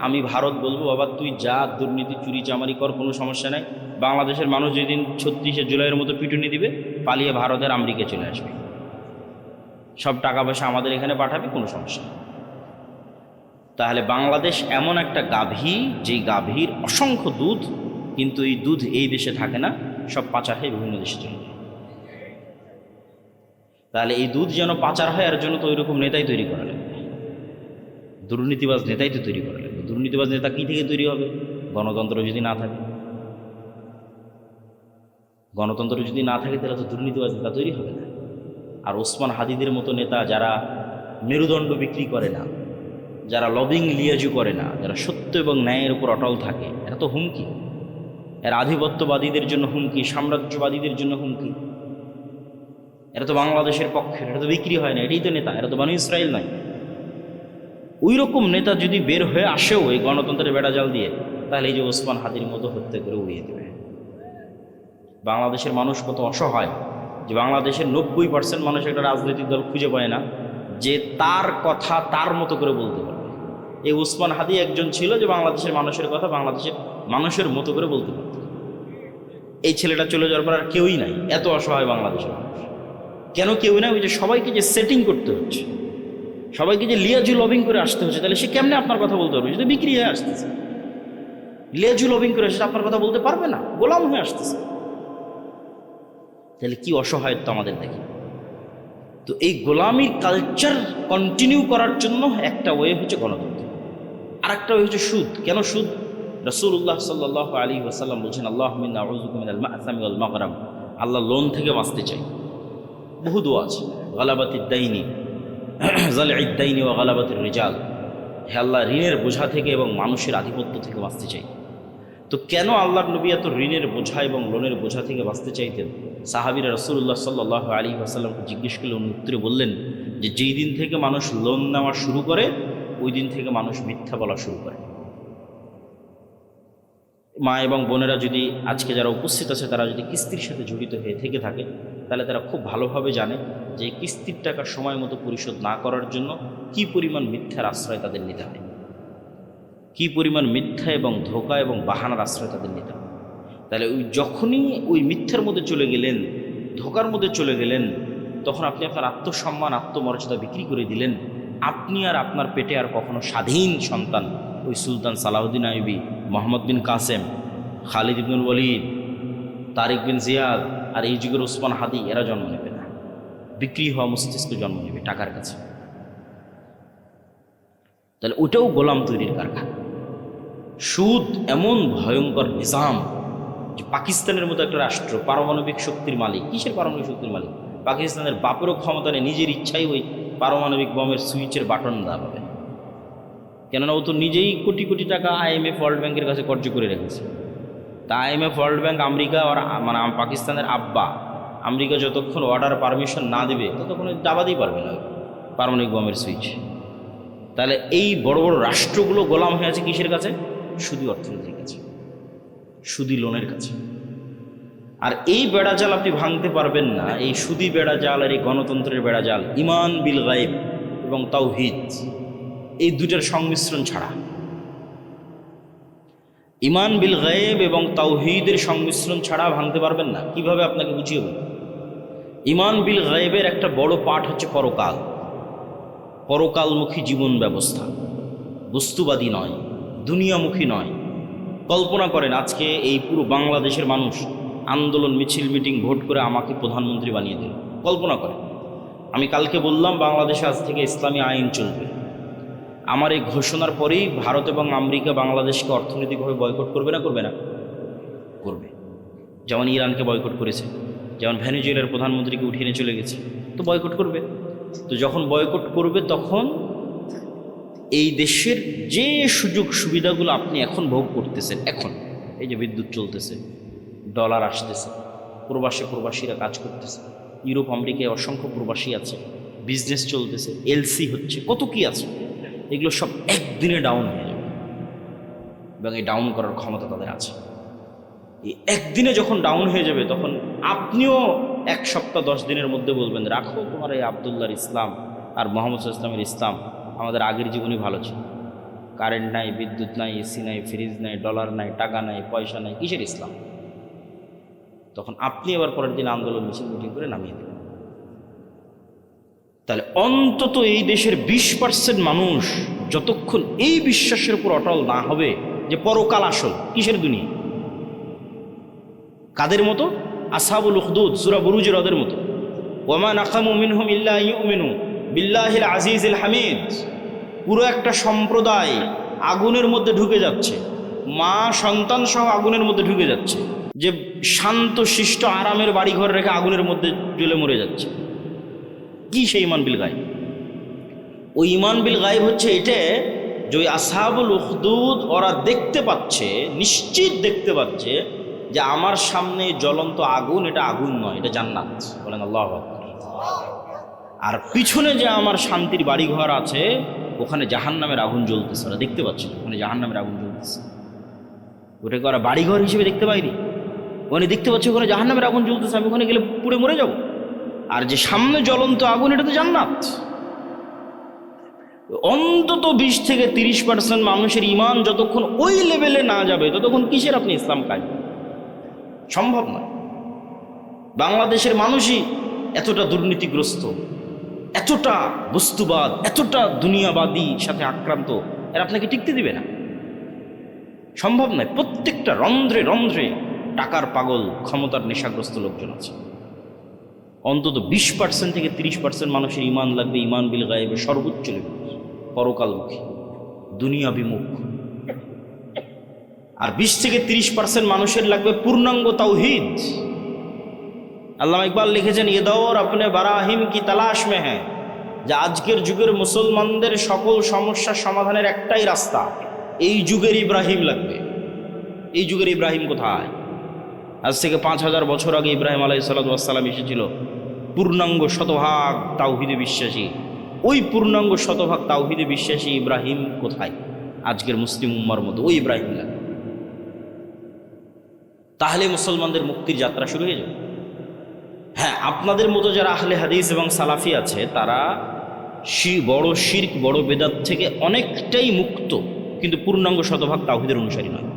Speaker 1: আমি ভারত বলবো, বাবা তুই যা দুর্নীতি চুরি চামারি কর, কোনো সমস্যা নাই। বাংলাদেশের মানুষ যেদিন 36শে জুলাইয়ের মতো পিটুনি দিবে, পালিয়ে ভারতের আমেরিকা চলে আসবে, সব টাকা পয়সা আমাদের এখানে পাঠাবে, কোনো সমস্যা নেই। তাহলে বাংলাদেশ এমন একটা গাভী, যেই গাভীর অসংখ্য দুধ, কিন্তু এই দুধ এই দেশে থাকে না, সব পাচার হয়ে বিভিন্ন দেশে চলে যায়। তাহলে এই দুধ যেন পাচার হয়, এর জন্য তো ওই রকম নেতাই তৈরি করা লাগবে, দুর্নীতিবাজ নেতাই তো তৈরি করা লাগবে। দুর্নীতিবাজ নেতা কী থেকে তৈরি হবে? গণতন্ত্র যদি না থাকে, গণতন্ত্র যদি না থাকে তাহলে তো দুর্নীতিবাজ নেতা তৈরি হবে না। আর ওসমান হাদিদের মতো নেতা যারা মেরুদণ্ড বিক্রি করে না, যারা লবিং লিয়াজু করে না, যারা সত্য এবং ন্যায়ের উপর অটল থাকে, এরা তো হুমকি। এরা আধিপত্যবাদীদের জন্য হুমকি, সাম্রাজ্যবাদীদের জন্য হুমকি। এরা তো বাংলাদেশের পক্ষে, এটা তো বিক্রি হয় না, এটাই তো নেতা, এরা তো বানু ইসরাইল নয়। ওই রকম নেতা যদি বের হয়ে আসেও এই গণতন্ত্রের বেড়াজাল দিয়ে, তাহলে এই যে ওসমান হাদির মতো হত্যা করে উড়িয়ে দেবে। বাংলাদেশের মানুষ কত অসহায়, যে বাংলাদেশের 90% মানুষ একটা রাজনৈতিক দল খুঁজে পায় না যে তার কথা তার মতো করে বলতে পারবে। এই ওসমান হাদি একজন ছিল যে বাংলাদেশের মানুষের কথা বাংলাদেশের মানুষের মতো করে বলতে পারত। এই ছেলেটা চলে যাওয়ার পর আর কেউই নাই, এত অসহায় বাংলাদেশের মানুষ। কেন কেউই নাই? ওই যে সবাইকে যে সেটিং করতে হচ্ছে, সবাইকে যে লিয়াজু লবিং করে আসতে হচ্ছে, তাহলে সে কেমনে আপনার কথা বলতে পারবে? যদি বিক্রি হয়ে আসতেছে, লিয়াজু লবিং করে আসছে, আপনার কথা বলতে পারবে না, গোলাম হয়ে আসতেছে। তাহলে কি অসহায়ত্ব আমাদের দেখি। তো এই গোলামির কালচার কন্টিনিউ করার জন্য একটা ওয়ে হচ্ছে গণতন্ত্র, আর একটা ওয়ে হচ্ছে সুদ। কেন সুদ? রাসূলুল্লাহ সাল্লাল্লাহু আলাইহি ওয়াসাল্লাম বলছেন, আল্লাহুম্মা ইন্নী আউযুবিকা মিনাল মা'সামি ওয়াল মাগরাম। আল্লাহ লোন থেকে বাঁচতে চাই। বহু দোয়া আছে, গালাবাতিদ দাইনি, জালঈদ দাইনি ওয়া গালাবাতির রিজাল। হে আল্লাহ, ঋণের বোঝা থেকে এবং মানুষের আধিপত্য থেকে বাঁচতে চাই। তো কেন আল্লাহর নবী এত ঋণের বোঝা এবং লোনের বোঝা থেকে বাঁচতে চাইতেন? সাহাবীরা রাসূলুল্লাহ সাল্লাল্লাহু আলাইহি ওয়াসাল্লামকে জিজ্ঞেস করলে উনি উত্তরে বললেন যে যেই দিন থেকে মানুষ লোন নেওয়া শুরু করে, ওই দিন থেকে মানুষ মিথ্যা বলা শুরু করে। মা এবং বোনেরা যদি আজকে যারা উপস্থিত আছে, তারা যদি কিস্তির সাথে জড়িত হয়ে থেকে থাকে, তাহলে তারা খুব ভালোভাবে জানে যে কিস্তির টাকা সময় মতো পরিশোধ না করার জন্য কী পরিমাণ মিথ্যার আশ্রয় তাদের নিতে হয়, কী পরিমাণ মিথ্যা এবং ধোঁকা এবং বাহানার আশ্রয় তাদের নিতে হয়। তাহলে ওই যখনই ওই মিথ্যার মধ্যে চলে গেলেন, ধোঁকার মধ্যে চলে গেলেন, তখন আপনি আপনার আত্মসম্মান, আত্মমর্যাদা বিক্রি করে দিলেন। আপনি আর আপনার পেটে আর কখনো স্বাধীন সন্তান ওই সুলতান সালাউদ্দিন আইয়ুবী, মোহাম্মদ বিন কাসেম, খালিদ ইবনুল ওয়ালিদ, তারিক বিন জিয়াদ আর এই যুগের ওসমান হাদি এরা জন্ম নেবে না। বিক্রি হওয়া মস্তিষ্ক জন্ম নেবে টাকার কাছে। তাহলে ওটাও গোলাম তৈরির কারখানা। সুদ এমন ভয়ঙ্কর নিজাম যে পাকিস্তানের মতো একটা রাষ্ট্র পারমাণবিক শক্তির মালিক। কিসের পারমাণবিক শক্তির মালিক? পাকিস্তানের বাপেরও ক্ষমতা নেই, নিজের ইচ্ছাই ওই পারমাণবিক বোমের সুইচের বাটন দাবাবে। কেননা ও তো নিজেই কোটি কোটি টাকা IMF ওয়ার্ল্ড ব্যাংকের কাছে কর্য করে রেখেছে। তা IMF ওয়ার্ল্ড ব্যাংক আমেরিকা আর মানে পাকিস্তানের আব্বা, আমেরিকা যতক্ষণ অর্ডার পারমিশন না দেবে ততক্ষণ দাবাতেই পারবে না পারমাণবিক বোমের সুইচ। তাহলে এই বড় বড় রাষ্ট্রগুলো গোলাম হয়ে আছে কিসের কাছে? সুদী অর্থনীতির কাছে, সুদী লোনের কাছে। আর এই বেড়াজাল আপনি ভাঙতে পারবেন না, এই সুদী বেড়াজাল আর এই গণতন্ত্রের বেড়াজাল, ইমান বিল গায়ব এবং তাওহীদ, এই দুটার সংমিশ্রণ ছাড়া, ইমান বিল গায়ব এবং তাওহীদের সংমিশ্রণ ছাড়া ভাঙতে পারবেন না। কিভাবে আপনাকে বুঝিয়ে বলব? ইমান বিল গায়বের একটা বড় পাঠ হচ্ছে পরকাল, পরকালমুখী জীবন ব্যবস্থা, বস্তুবাদী নয়, দুনিয়ামুখী নয়। কল্পনা করেন আজকে এই পুরো বাংলাদেশের মানুষ আন্দোলন, মিছিল, মিটিং, ভোট করে আমাকে প্রধানমন্ত্রী বানিয়ে দিল। কল্পনা করেন, আমি কালকে বললাম বাংলাদেশে আজ থেকে ইসলামী আইন চলবে। আমার এই ঘোষণার পরেই ভারত এবং আমেরিকা বাংলাদেশকে অর্থনৈতিকভাবে বয়কট করবে না? করবে না? করবে। যেমন ইরানকে বয়কট করেছে, যেমন ভেনেজুয়েলার প্রধানমন্ত্রীকে উঠিয়ে নিয়ে চলে গেছে, তো বয়কট করবে। তো যখন বয়কট করবে তখন এই দেশের যে সুযোগ সুবিধাগুলো আপনি এখন ভোগ করতেছেন, এখন এই যে বিদ্যুৎ চলতেছে, ডলার আসতেছে, প্রবাসীরা কাজ করতেছে, ইউরোপ আমেরিকায় অসংখ্য প্রবাসী আছে, বিজনেস চলতেছে, এলসি হচ্ছে, কত কি আছে, এগুলো সব একদিনে ডাউন হয়ে যাবে এবং এই ডাউন করার ক্ষমতা তাদের আছে। এই একদিনে যখন ডাউন হয়ে যাবে তখন আপনিও 1 সপ্তাহ 10 দিনের মধ্যে বলবেন, রাখো তোমার এই আবদুল্লাহর ইসলাম আর মোহাম্মদ ইসলামের ইসলাম, আমাদের আগের জীবনই ভালো ছিল। কারেন্ট নাই, বিদ্যুৎ নাই, এসি নাই, ফ্রিজ নাই, ডলার নাই, টাকা নাই, পয়সা নাই, কিসের ইসলাম? তখন আপনি আবার পরের দিন আন্দোলন মিছিল মিটিং করে নামিয়ে দেবেন। তাহলে অন্তত এই দেশের 20% মানুষ যতক্ষণ এই বিশ্বাসের উপর অটল না হবে যে পরকাল আসল, কিসের দুনিয়া, কাদের মতো? আসহাবুল উখদুদ সূরা বুরুজের ওদের মতো। ওয়ামা নাকামু মিনহুম ইল্লা ইউমিনু বিল্লাহিল আজিজিল হামিদ। পুরো একটা সম্প্রদায় আগুনের মধ্যে ঢুকে যাচ্ছে, মা সন্তান সহ আগুনের মধ্যে ঢুকে যাচ্ছে, যে শান্ত শিষ্ট আরামের বাড়ি ঘর রেখে আগুনের মধ্যে জ্বলে মরে যাচ্ছে। কি সেই ঈমান বিল গায়ব? ওই ঈমান বিল গায়ব হচ্ছে এটা যে ওই আসহাবুল উখদুদ ওরা দেখতে পাচ্ছে, নিশ্চিত দেখতে পাচ্ছে যে আমার সামনে জ্বলন্ত আগুন, এটা আগুন নয়, এটা জান্নাত। বলেন আল্লাহু আকবার। আর পিছনে যে আমার শান্তির বাড়িঘর আছে ওখানে জাহান্নামের আগুন জ্বলতেছে, ওরা দেখতে পাচ্ছে ওখানে জাহান্নামের আগুন জ্বলতেছে। ওটাকে ওরা বাড়িঘর হিসেবে দেখতে পাইনি, ওখানে দেখতে পাচ্ছে ওখানে জাহান্নামের আগুন জ্বলতেছে, আমি ওখানে গেলে পুড়ে মরে যাব। আর যে সামনে জ্বলন্ত আগুন, এটা তো জান্নাত। অন্তত 20 থেকে 30% মানুষের ঈমান যতক্ষণ ওই লেভেলে না যাবে ততক্ষণ কিসের আপনি ইসলাম কায়েম? সম্ভব নয়। বাংলাদেশের মানুষই এতটা দুর্নীতিগ্রস্ত, এতটা বস্তুবাদ, এতটা দুনিয়াবাদী সাথে আক্রান্ত, এরা আপনাকে টিকতে দিবে না, সম্ভব নয়। প্রত্যেকটা রন্ধ্রে রন্ধ্রে টাকার পাগল, ক্ষমতার নেশাগ্রস্ত লোকজন আছে। অন্তত 20% থেকে 30% মানুষের ঈমান লাগবে ঈমান বিল গায়বে সর্বোচ্চ লেভেল, পরকালমুখী, দুনিয়া বিমুখ। আর 20 থেকে 30% মানুষের লাগবে পূর্ণাঙ্গ তাওহীদ। আল্লামা ইকবাল লিখেছেন, ये दौर अपने बराहिम की तलाश में है, যে আজকের যুগের মুসলমানদের সকল সমস্যা সমাধানের একটাই রাস্তা, এই যুগের ইব্রাহিম লাগবে। এই যুগের ইব্রাহিম কোথায়? আজ থেকে 5000 বছর আগে ইব্রাহিম আলাইহিস সালাম এসেছিল, পূর্ণাঙ্গ শতভাগ তাওহীদে বিশ্বাসী। ওই পূর্ণাঙ্গ শতভাগ তাওহীদে বিশ্বাসী ইব্রাহিম কোথায়? আজকের মুসলিম উম্মার মধ্যে ওই ইব্রাহিম লাগবে। তাহলে মুসলমানদের মুক্তির যাত্রা শুরু হয়ে যাবে। হ্যাঁ, আপনাদের মতো যারা আহলে হাদিস এবং সালাফি আছে তারা বড় শিরক, বড় বেদাত থেকে অনেকটাই মুক্ত, কিন্তু পূর্ণাঙ্গ শতভাগ তাওহীদের অনুসারী নয়।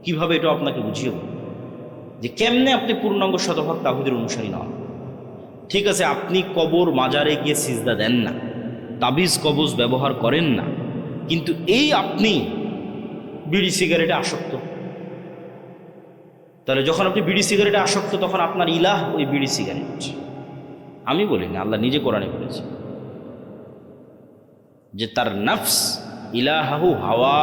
Speaker 1: কিভাবে এটা আপনাকে বুঝিয়ে বলব যে কেমনে আপনি পূর্ণাঙ্গ শতভাগ তাওহীদের অনুসারী নন। ঠিক আছে, আপনি কবর মাজারে গিয়ে সিজদা দেন না, তাবিজ কবজ ব্যবহার করেন না, কিন্তু এই আপনি বিড়ি সিগারেটে আসক্ত। তাহলে যখন আপনি বিড়ি সিগারেটে আসক্ত তখন আপনার ইলাহ ওই বিড়ি সিগারেট। আমি বলিনি, আল্লাহ নিজে কোরআনে বলেছে যে তার নফস ইলাহু হাওয়া,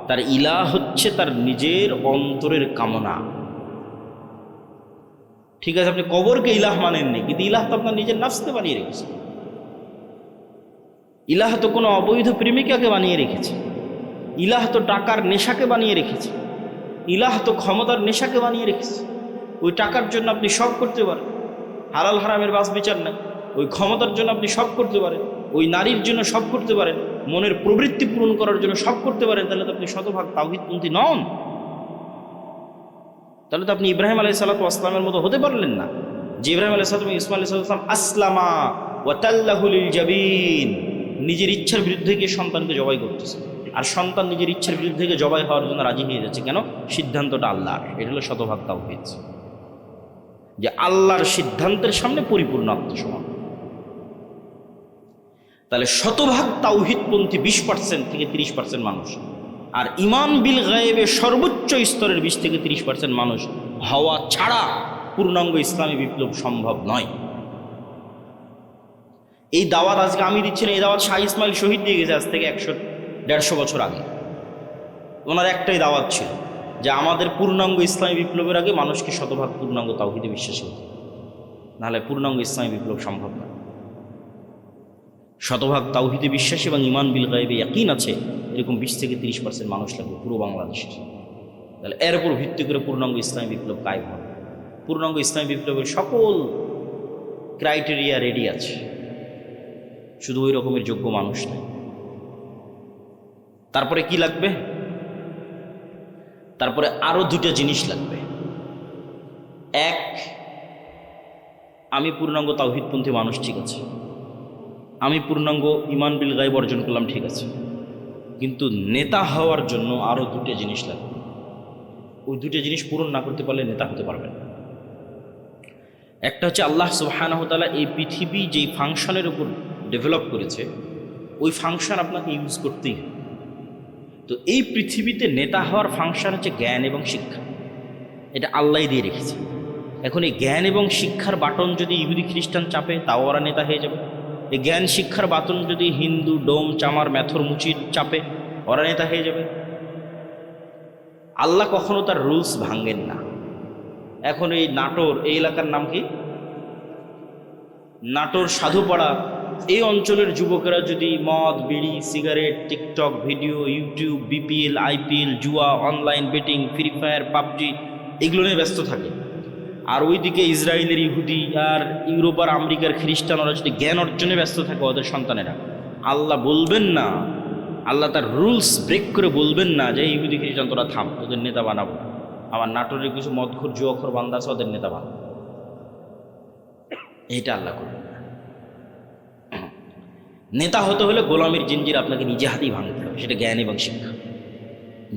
Speaker 1: তার ইলাহ হচ্ছে তার নিজের অন্তরের কামনা। ঠিক আছে, আপনি কবরকে ইলাহ মানেননি, কিন্তু ইলাহ তো আপনার নিজের নফসকে বানিয়ে রেখেছে। ইলাহ তো কোনো অবৈধ প্রেমিকাকে বানিয়ে রেখেছে, ইলাহ তো টাকার নেশাকে বানিয়ে রেখেছে, ইলাহ তো ক্ষমতার নেশাকে বানিয়ে রেখেছে। ওই টাকার জন্য আপনি সব করতে পারেন, হালাল হারামের বাস বিচার নাই। ওই ক্ষমতার জন্য আপনি সব করতে পারেন, ওই নারীর জন্য সব করতে পারেন, মনের প্রবৃত্তি পূরণ করার জন্য সব করতে পারেন। তাহলে তো আপনি শতভাগ তাওহীদপন্থী নন। তাহলে তো আপনি ইব্রাহিম আলাইহিস সালামের মতো হতে পারলেন না, যে ইব্রাহিম আলাইহিস সালাম, ইসমাঈল আলাইহিস সালাম আসলামা ওয়া তাল্লাহু লিল জাবিন, নিজের ইচ্ছার বিরুদ্ধে গিয়ে সন্তানকে জবাই করতেছে, আর সন্তান নিজের ইচ্ছার বিরুদ্ধে গিয়ে জবাই হওয়ার জন্য রাজি হয়ে যাচ্ছে। কেন? সিদ্ধান্তটা আল্লাহর। এটা হলো শতভাগ তাওহীদ, যে আল্লাহর সিদ্ধান্তের সামনে পরিপূর্ণ আত্মসমর্পণ। তাহলে শতভাগ তাওহীদপন্থী 20% থেকে 30% মানুষ, আর ঈমান বিল গায়বে সর্বোচ্চ স্তরের 20 থেকে 30% মানুষ হওয়া ছাড়া পূর্ণাঙ্গ ইসলামী বিপ্লব সম্ভব নয়। এই দাওয়াত আজকে আমি দিচ্ছি না, এই দাওয়াত শাহ ইসমাইল শহীদ দিয়ে গেছে আজ থেকে 100-150 বছর আগে। ওনার একটাই দাওয়াত ছিল যে আমাদের পূর্ণাঙ্গ ইসলামী বিপ্লবের আগে মানুষকে শতভাগ পূর্ণাঙ্গ তাওহীদে বিশ্বাসী হতে, নাহলে পূর্ণাঙ্গ ইসলামী বিপ্লব সম্ভব না। শতভাগ তাওহীদে বিশ্বাসী এবং ঈমান বিল গায়বে ইয়াকিন আছে এরকম 20 থেকে 30% মানুষ লাগবে পুরো বাংলাদেশে। তাহলে এর উপর ভিত্তি করে পূর্ণাঙ্গ ইসলামী বিপ্লব কায়েম হবে। পূর্ণাঙ্গ ইসলামী বিপ্লবের সকল ক্রাইটেরিয়া রেডি আছে, শুধু ওই রকমের যোগ্য মানুষ নেই। তারপরে কি লাগবে? তারপরে আরো দুটো জিনিস লাগবে। এক, আমি পূর্ণাঙ্গ তাওহীদপন্থী মানুষ, ঠিক আছে, আমি পূর্ণাঙ্গ ঈমান বিল গায়ব অর্জন করলাম, ঠিক আছে, কিন্তু নেতা হওয়ার জন্য আরো দুটো জিনিস লাগবে। ওই দুটো জিনিস পূরণ না করতে পারলে নেতা হতে পারবেন না। একটা হচ্ছে আল্লাহ সুবহানাহু ওয়া তাআলা এই পৃথিবী যেই ফাংশনের উপর ডেভেলপ করেছে, ওই ফাংশন আপনাকে ইউজ করতেই হবে। তো এই পৃথিবীতে নেতা হওয়ার ফাংশন হচ্ছে জ্ঞান এবং শিক্ষা, এটা আল্লাহই দিয়ে রেখেছে। এখন এই জ্ঞান এবং শিক্ষার বাটন যদি ইহুদি খ্রিস্টান চাপে, তাও ওরা নেতা হয়ে যাবে। এই জ্ঞান শিক্ষার বাটন যদি হিন্দু, ডোম, চামার, ম্যাথর, মুচির চাপে, ওরা নেতা হয়ে যাবে। আল্লাহ কখনো তার রুলস ভাঙেন না। এখন এই নাটোর, এই এলাকার নাম কি? নাটোর সাধুপাড়া, এই অঞ্চলের যুবকেরা যদি মদ, বিড়ি, cigarette, TikTok video, YouTube, BPL, IPL, জুয়া, online betting, Free Fire, PUBG, এগুলো নিয়ে ব্যস্ত থাকে, আর ওইদিকে ইসরায়েলের ইহুদি আর ইউরোপ আর আমেরিকার খ্রিস্টানরা যদি জ্ঞান অর্জনে ব্যস্ত থাকে ওদের সন্তানেরা, আল্লাহ বলবেন না, আল্লাহ তার রুলস ব্রেক করে বলবেন না যে ইহুদি খ্রিস্টান তোরা থাম, তোদের নেতা বানাবো। আমার নাটোরের কিছু মদখোর জুয়াখোর বান্দা আছে, ওদের নেতা বানাবো। এটা আল্লাহ করবেন না। নেতা হতে হলে গোলামের জিঞ্জির আপনাকে নিজে হাতেই ভাঙতে হবে, সেটা জ্ঞান এবং শিক্ষা।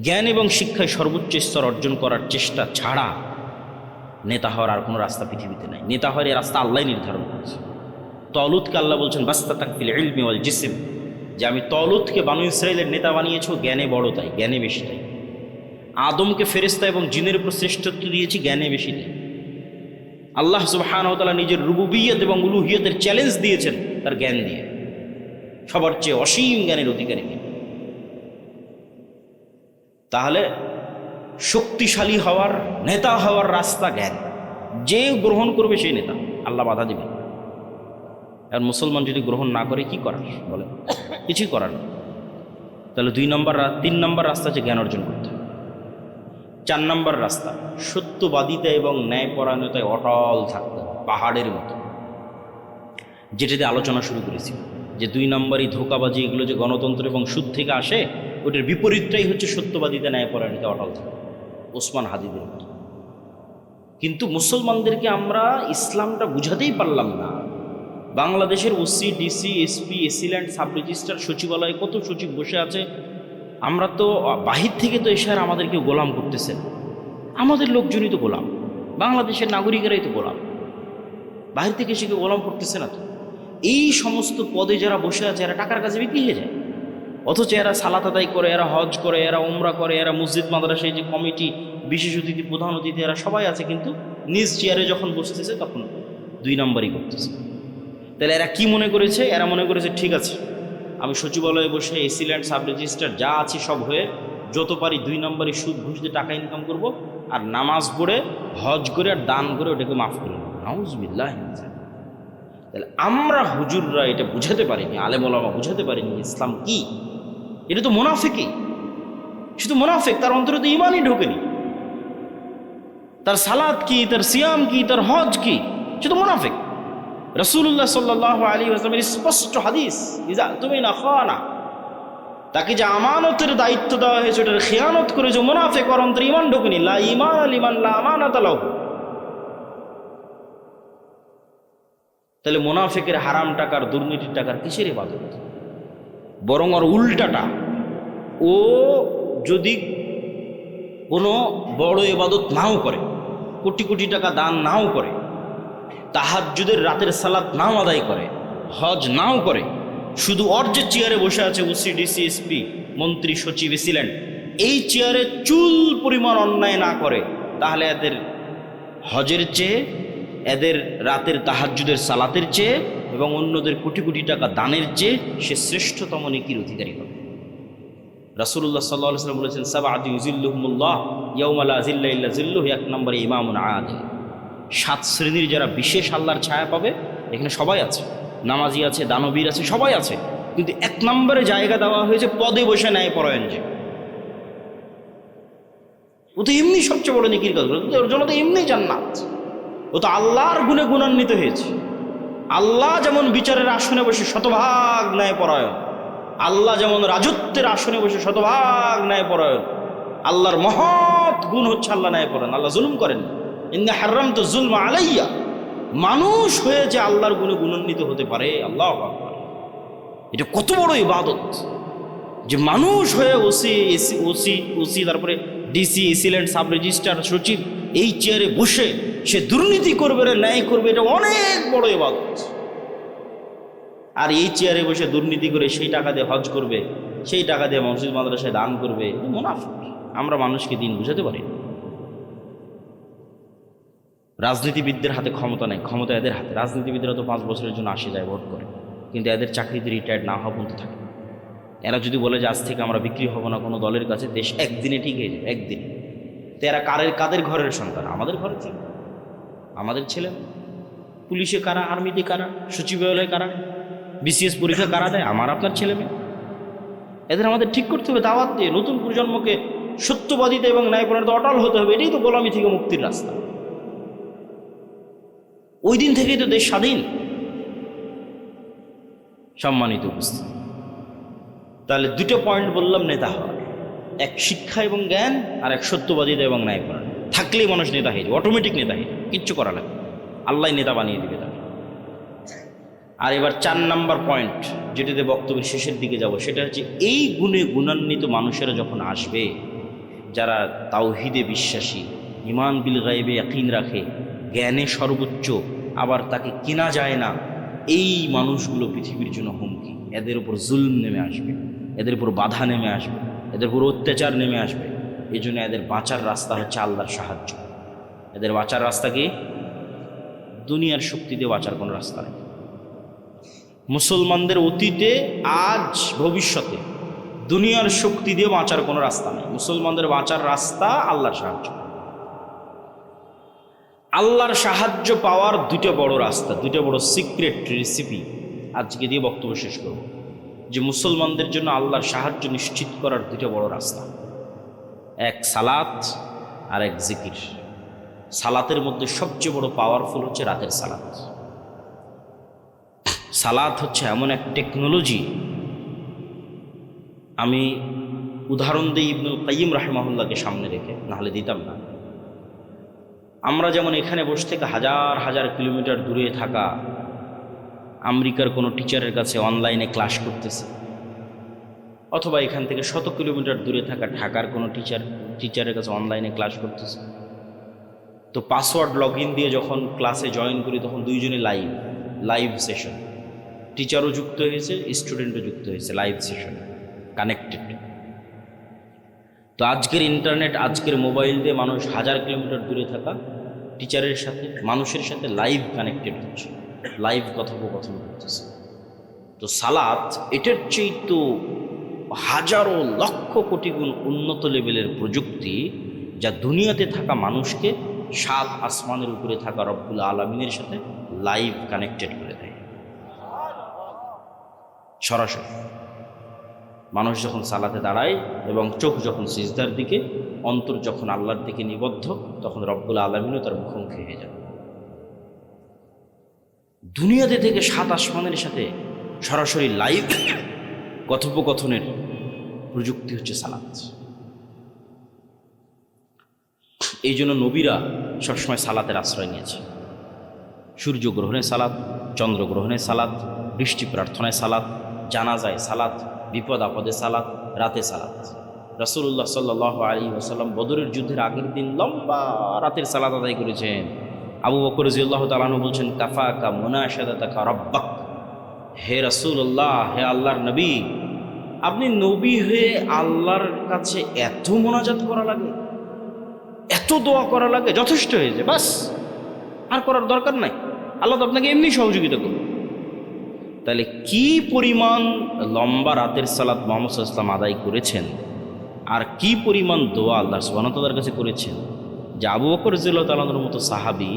Speaker 1: জ্ঞান এবং শিক্ষায় সর্বোচ্চ স্তর অর্জন করার চেষ্টা ছাড়া নেতা হওয়ার আর কোনো রাস্তা পৃথিবীতে নাই। নেতা হওয়ার এই রাস্তা আল্লাহ নির্ধারণ করেছে। তলুতকে আল্লাহ বলছেন বাস্তাতাক ফিল ইলমি ওয়াল জিসম, যে আমি তলুতকে বানু ইসরাইলের নেতা বানিয়েছি, জ্ঞানে বড় তাই, জ্ঞানে বেশি তাই। আদমকে ফেরেশতা এবং জিনের উপর শ্রেষ্ঠত্ব দিয়েছি, জ্ঞানে বেশি তাই। আল্লাহ সুবহানাহু ওয়া তাআলা নিজের রুবুবিয়ত এবং উলুহিয়তের চ্যালেঞ্জ দিয়েছেন তার জ্ঞান দিয়ে, সবার চেয়ে অসীম জ্ঞানের অধিকারী। তাহলে শক্তিশালী হওয়ার, নেতা হওয়ার রাস্তা জ্ঞান, যে গ্রহণ করবে সেই নেতা, আল্লাহ বাধা দেবেন। আর মুসলমান যদি গ্রহণ না করে কি করার? বলে কিছুই করার না। তাহলে 3 নম্বর রাস্তা হচ্ছে জ্ঞান অর্জন করতে হবে। 4 নম্বর রাস্তা সত্যবাদিতা এবং ন্যায়পরায়ণতায় অটল থাকতে, পাহাড়ের মতো, যেটাতে আলোচনা শুরু করেছি যে 2 নম্বরই ধোঁকাবাজি, এগুলো যে গণতন্ত্র এবং সুদ থেকে আসে, ওটার বিপরীতটাই হচ্ছে সত্যবাদিতা, ন্যায়পরায়ণতা, অটল থাকা, ওসমান হাদিদের মতো। কিন্তু মুসলমানদেরকে আমরা ইসলামটা বুঝাতেই পারলাম না। বাংলাদেশের OC, DC, SP, AC land, sub registrar, সচিবালয়ে কত সচিব বসে আছে, আমরা তো বাহির থেকে তো এসে আর আমাদেরকে গোলাম করতেছেন, আমাদের লোকজনই তো গোলাম, বাংলাদেশের নাগরিকেরাই তো গোলাম, বাহির থেকে এসে কেউ গোলাম করতেছে না তো। এই সমস্ত পদে যারা বসে আছে এরা টাকার কাছে বিক্রি হয়ে যায়, অথচ এরা সালাত আদায় করে, এরা হজ করে, এরা উমরা করে, এরা মসজিদ মাদ্রাসায় যে কমিটি, বিশেষ অতিথি, প্রধান অতিথি, এরা সবাই আছে, কিন্তু নিজ চেয়ারে যখন বসতেছে তখন 2 নম্বরই করতেছে। তাহলে এরা কি মনে করেছে? এরা মনে করেছে ঠিক আছে, আমি সচিবালয়ে বসে এসিল্যান্ড, সাব রেজিস্ট্রার যা আছে সব হয়ে যত পারি 2 নম্বরই সুদ ঘুষ দিয়ে টাকা ইনকাম করব, আর নামাজ পড়ে, হজ করে, আর দান করে ওটাকে মাফ করে নেব। নাউজুবিল্লাহ। তাহলে আমরা হুজুররা এটা বুঝাতে পারিনি, আলেম ওলামা বুঝাতে পারিনি ইসলাম কি। এটা তো মুনাফিকই, শুধু মুনাফিক, তার অন্তরে তো ঈমানই ঢোকেনি। তার সালাত কি, তার সিয়াম কি, তার হজ কি, শুধু মুনাফিক। রাসূলুল্লাহ সাল্লাল্লাহু আলাইহি ওয়াসাল্লামের স্পষ্ট হাদিস, ইজা তুমিনা খানা, তাকে যে আমানতের দায়িত্ব দেওয়া হয়েছে ওটার খেয়ানত করে যে মুনাফিক, ওর অন্তরে ঈমান ঢোকেনি। লা ঈমানা লিমান লা আমানাতা লাহু। তাহলে মুনাফিকের হারাম টাকার, দুর্নীতির টাকার কিসের ইবাদত? বরং ওর উল্টাটা, ও যদি কোনো বড় ইবাদত নাও করে, কোটি কোটি টাকা দান নাও করে, তাহাজ্জুদের রাতের সালাত নাও আদায় করে, হজ নাও করে, শুধু ওর যে চেয়ারে বসে আছে ওসি, ডিসি, এসপি, মন্ত্রী, সচিব, এসিল্যান্ড, এই চেয়ারে চুল পরিমাণ অন্যায় না করে, তাহলে এদের হজের চেয়ে, এদের রাতের তাহাজ্জুদের সালাতের চেয়ে এবং অন্যদের কোটি কোটি টাকা দানের চেয়ে সে শ্রেষ্ঠতম নেকির অধিকারী হবে। রাসূলুল্লাহ সাল্লাল্লাহু আলাইহি ওয়াসাল্লাম বলেছেন, সাবআতু ইউযিল্লুহুমুল্লাহ ইয়াওমা লা যিল্লা ইল্লা যিল্লুহু। 1 নম্বরে ইমামুন আদিল। 7 শ্রেণীর যারা বিশেষ আল্লাহর ছায়া পাবে, এখানে সবাই আছে, নামাজি আছে, দানবীর আছে, সবাই আছে, কিন্তু 1 নম্বরে জায়গা দেওয়া হয়েছে পদে বসে ন্যায়পরায়ণ যে। ও তো এমনি সবচেয়ে বড় নেকির কাজ করে, ওর জন্য তো এমনি জান্নাত। ও তো আল্লাহর গুণে গুণান্বিত হয়েছে, আল্লাহ যেমন বিচারের আসনে বসে শতভাগ ন্যায়পরায়ণ, আল্লাহ যেমন রাজত্বের আসনে বসে শতভাগ ন্যায়পরায়ণ, আল্লাহর মহৎ গুণ হচ্ছে আল্লাহ ন্যায়পরায়ণ, আল্লাহ জুলুম করেন। ইন্না হারামতু যুলমা আলাইয়া, মানুষ হয়ে যে আল্লাহর গুণে গুণান্বিত হতে পারে, আল্লাহু আকবার, এটা কত বড় ইবাদত যে মানুষ হয়ে ওসি তারপরে ডিসি, এসিলেন্ট, সাব রেজিস্ট্রার, সচিব এই চেয়ারে বসে সে দুর্নীতি করবে, ন্যায় করবে, এটা অনেক বড় ইবাদত। আর এই চেয়ারে বসে দুর্নীতি করে সেই টাকা দিয়ে হজ করবে, সেই টাকা দিয়ে মসজিদ মাদ্রাসায় দান করবে, মুনাফিক। আমরা মানুষকে দিন বুঝাতে পারি। রাজনীতিবিদদের হাতে ক্ষমতা নেই, ক্ষমতা এদের হাতে। রাজনীতিবিদরা তো 5 বছরের জন্য আসে যায়, ভোট করে, কিন্তু এদের চাকরিতে রিটায়ার্ড না হওয়া পর্যন্ত থাকে। এরা যদি বলে যে আজ থেকে আমরা বিক্রি হব না কোনো দলের কাছে, দেশ একদিনে ঠিক হয়ে যাবে, একদিন। তো এরা কাদের ঘরের সন্তান? আমাদের ঘরের ছেলে, আমাদের ছেলে। পুলিশে কারা, আর্মিতে কারা, সচিবালয়ে কারা, বিসিএস পরীক্ষা কারা দেয়? আমার আপনার ছেলে মেয়ে। এদের আমাদের ঠিক করতে হবে, দাওয়াত দিয়ে নতুন প্রজন্মকে সত্যবাদিতা এবং ন্যায়পরায়ণতা অটল হতে হবে। এটাই তো গোলামি থেকে মুক্তির রাস্তা। ওই দিন থেকেই তো দেশ স্বাধীন। সম্মানিত উপস্থিতি, তাহলে 2টো পয়েন্ট বললাম নেতা হওয়ার, এক শিক্ষা এবং জ্ঞান, আর এক সত্যবাদিতা এবং ন্যায়পরায়ণ। থাকলেই মানুষ নেতা হয়ে যাবে, অটোমেটিক নেতা হয়ে যাবে, কিচ্ছু করা লাগবে, আল্লাহ নেতা বানিয়ে দিবে তাকে। আর এবার 4 নাম্বার পয়েন্ট, যেটাতে বক্তব্যের শেষের দিকে যাব, সেটা হচ্ছে এই গুণে গুণান্বিত মানুষেরা যখন আসবে, যারা তাওহীদে বিশ্বাসী, ঈমান বিল গায়বে ইয়াকিন রাখে, জ্ঞানে সর্বোচ্চ, আবার তাকে কেনা যায় না, এই মানুষগুলো পৃথিবীর জন্য হুমকি। এদের উপর জুলম নেমে আসবে, এদের উপর বাধা নেমে আসবে, এদের উপর অত্যাচার নেমে আসবে। এই জন্য এদের বাঁচার রাস্তা হচ্ছে আল্লাহর সাহায্য। এদের বাঁচার রাস্তা কি? দুনিয়ার শক্তি দিয়ে বাঁচার কোনো রাস্তা নেই। মুসলমানদের অতীতে, আজ, ভবিষ্যতে দুনিয়ার শক্তি দিয়ে বাঁচার কোনো রাস্তা নেই। মুসলমানদের বাঁচার রাস্তা আল্লাহর সাহায্য। আল্লাহর সাহায্য পাওয়ার 2টা বড় রাস্তা, 2টা বড় সিক্রেট রেসিপি আজকে দিয়ে বক্তব্য শেষ করব। যে মুসলমানদের জন্য আল্লাহর সাহায্য নিশ্চিত করার 2টা বড় রাস্তা, এক সালাত আর এক জিকির। সালাতের মধ্যে সবচেয়ে বড় পাওয়ারফুল হচ্ছে রাতের সালাত। সালাত হচ্ছে এমন এক টেকনোলজি, আমি উদাহরণ দিই ইবনুল কাইয়িম রাহিমাহুল্লাহকে সামনে রেখে, নাহলে দিতাম না। আমরা যেমন এখানে বসে থেকে হাজার হাজার কিলোমিটার দূরে থাকা আমেরিকার কোনো টিচারের কাছে অনলাইনে ক্লাস করতেছি, অথবা এখান থেকে 100 কিলোমিটার দূরে থাকা ঢাকার কোনো টিচারের কাছে অনলাইনে ক্লাস করতেছি, তো পাসওয়ার্ড লগ ইন দিয়ে যখন ক্লাসে জয়েন করি, তখন দুইজনে লাইভ সেশন, টিচারও যুক্ত হয়েছে, স্টুডেন্টও যুক্ত হয়েছে, লাইভ সেশন কানেক্টেড। তো আজকের ইন্টারনেট, আজকের মোবাইল দিয়ে মানুষ হাজার কিলোমিটার দূরে থাকা টিচারের সাথে, মানুষের সাথে লাইভ কানেক্টেড হচ্ছে, লাইভ কথোপকথন করতেছে। তো সালাত এটার চেয়ে তো হাজারো লক্ষ কোটি গুণ উন্নত লেভেলের প্রযুক্তি, যা দুনিয়াতে থাকা মানুষকে 7 আসমানের উপরে থাকা রব্বুল আলামিনের সাথে লাইভ কানেক্টেড করে দেয়। সরাসরি মানুষ যখন সালাতে দাঁড়ায় এবং চোখ যখন সিজদার দিকে, অন্তর যখন আল্লাহর দিকে নিবদ্ধ, তখন রব্বুল আলামিনও তার মুখোমুখি হয়ে যাবে। দুনিয়াতে থেকে 7 আসমানের সাথে সরাসরি লাইভ কথোপকথনের প্রযুক্তি হচ্ছে সালাত। এই জন্য নবীরা সবসময় সালাতের আশ্রয় নিয়েছে। সূর্যগ্রহণে সালাত, চন্দ্রগ্রহণে সালাত, বৃষ্টি প্রার্থনায় সালাত, জানাজায় সালাত, বিপদ আপদে সালাত, রাতে সালাত। রাসূলুল্লাহ সাল্লাল্লাহু আলাইহি ওয়াসাল্লাম বদরের যুদ্ধের আগের দিন লম্বা রাতের সালাত আদায় করেছেন। আবু বকর রাদিয়াল্লাহু তাআলা আনহু বলছেন, কাফাকা মুনাশাদাতাকা রাব্বাক, হে রাসূলুল্লাহ, হে আল্লাহর নবী, আপনি নবী হয়ে আল্লাহর কাছে এত মোনাজাত করা লাগে, এত দোয়া করা লাগে, যথেষ্ট হয়েছে, বাস, আর করার দরকার নাই, আল্লাহ তো আপনাকে এমনি সহযোগিতা করবে। তাহলে কি পরিমাণ লম্বা রাতের সালাত মুহাম্মদ সাল্লাল্লাহু আলাইহি ওয়াসাল্লাম আদায় করেছেন, আর কি পরিমাণ দোয়া আল্লাহ সুবহানাহু ওয়া তাআলার কাছে করেছেন, যে আবু বকর রাদিয়াল্লাহু তাআলার মতো সাহাবী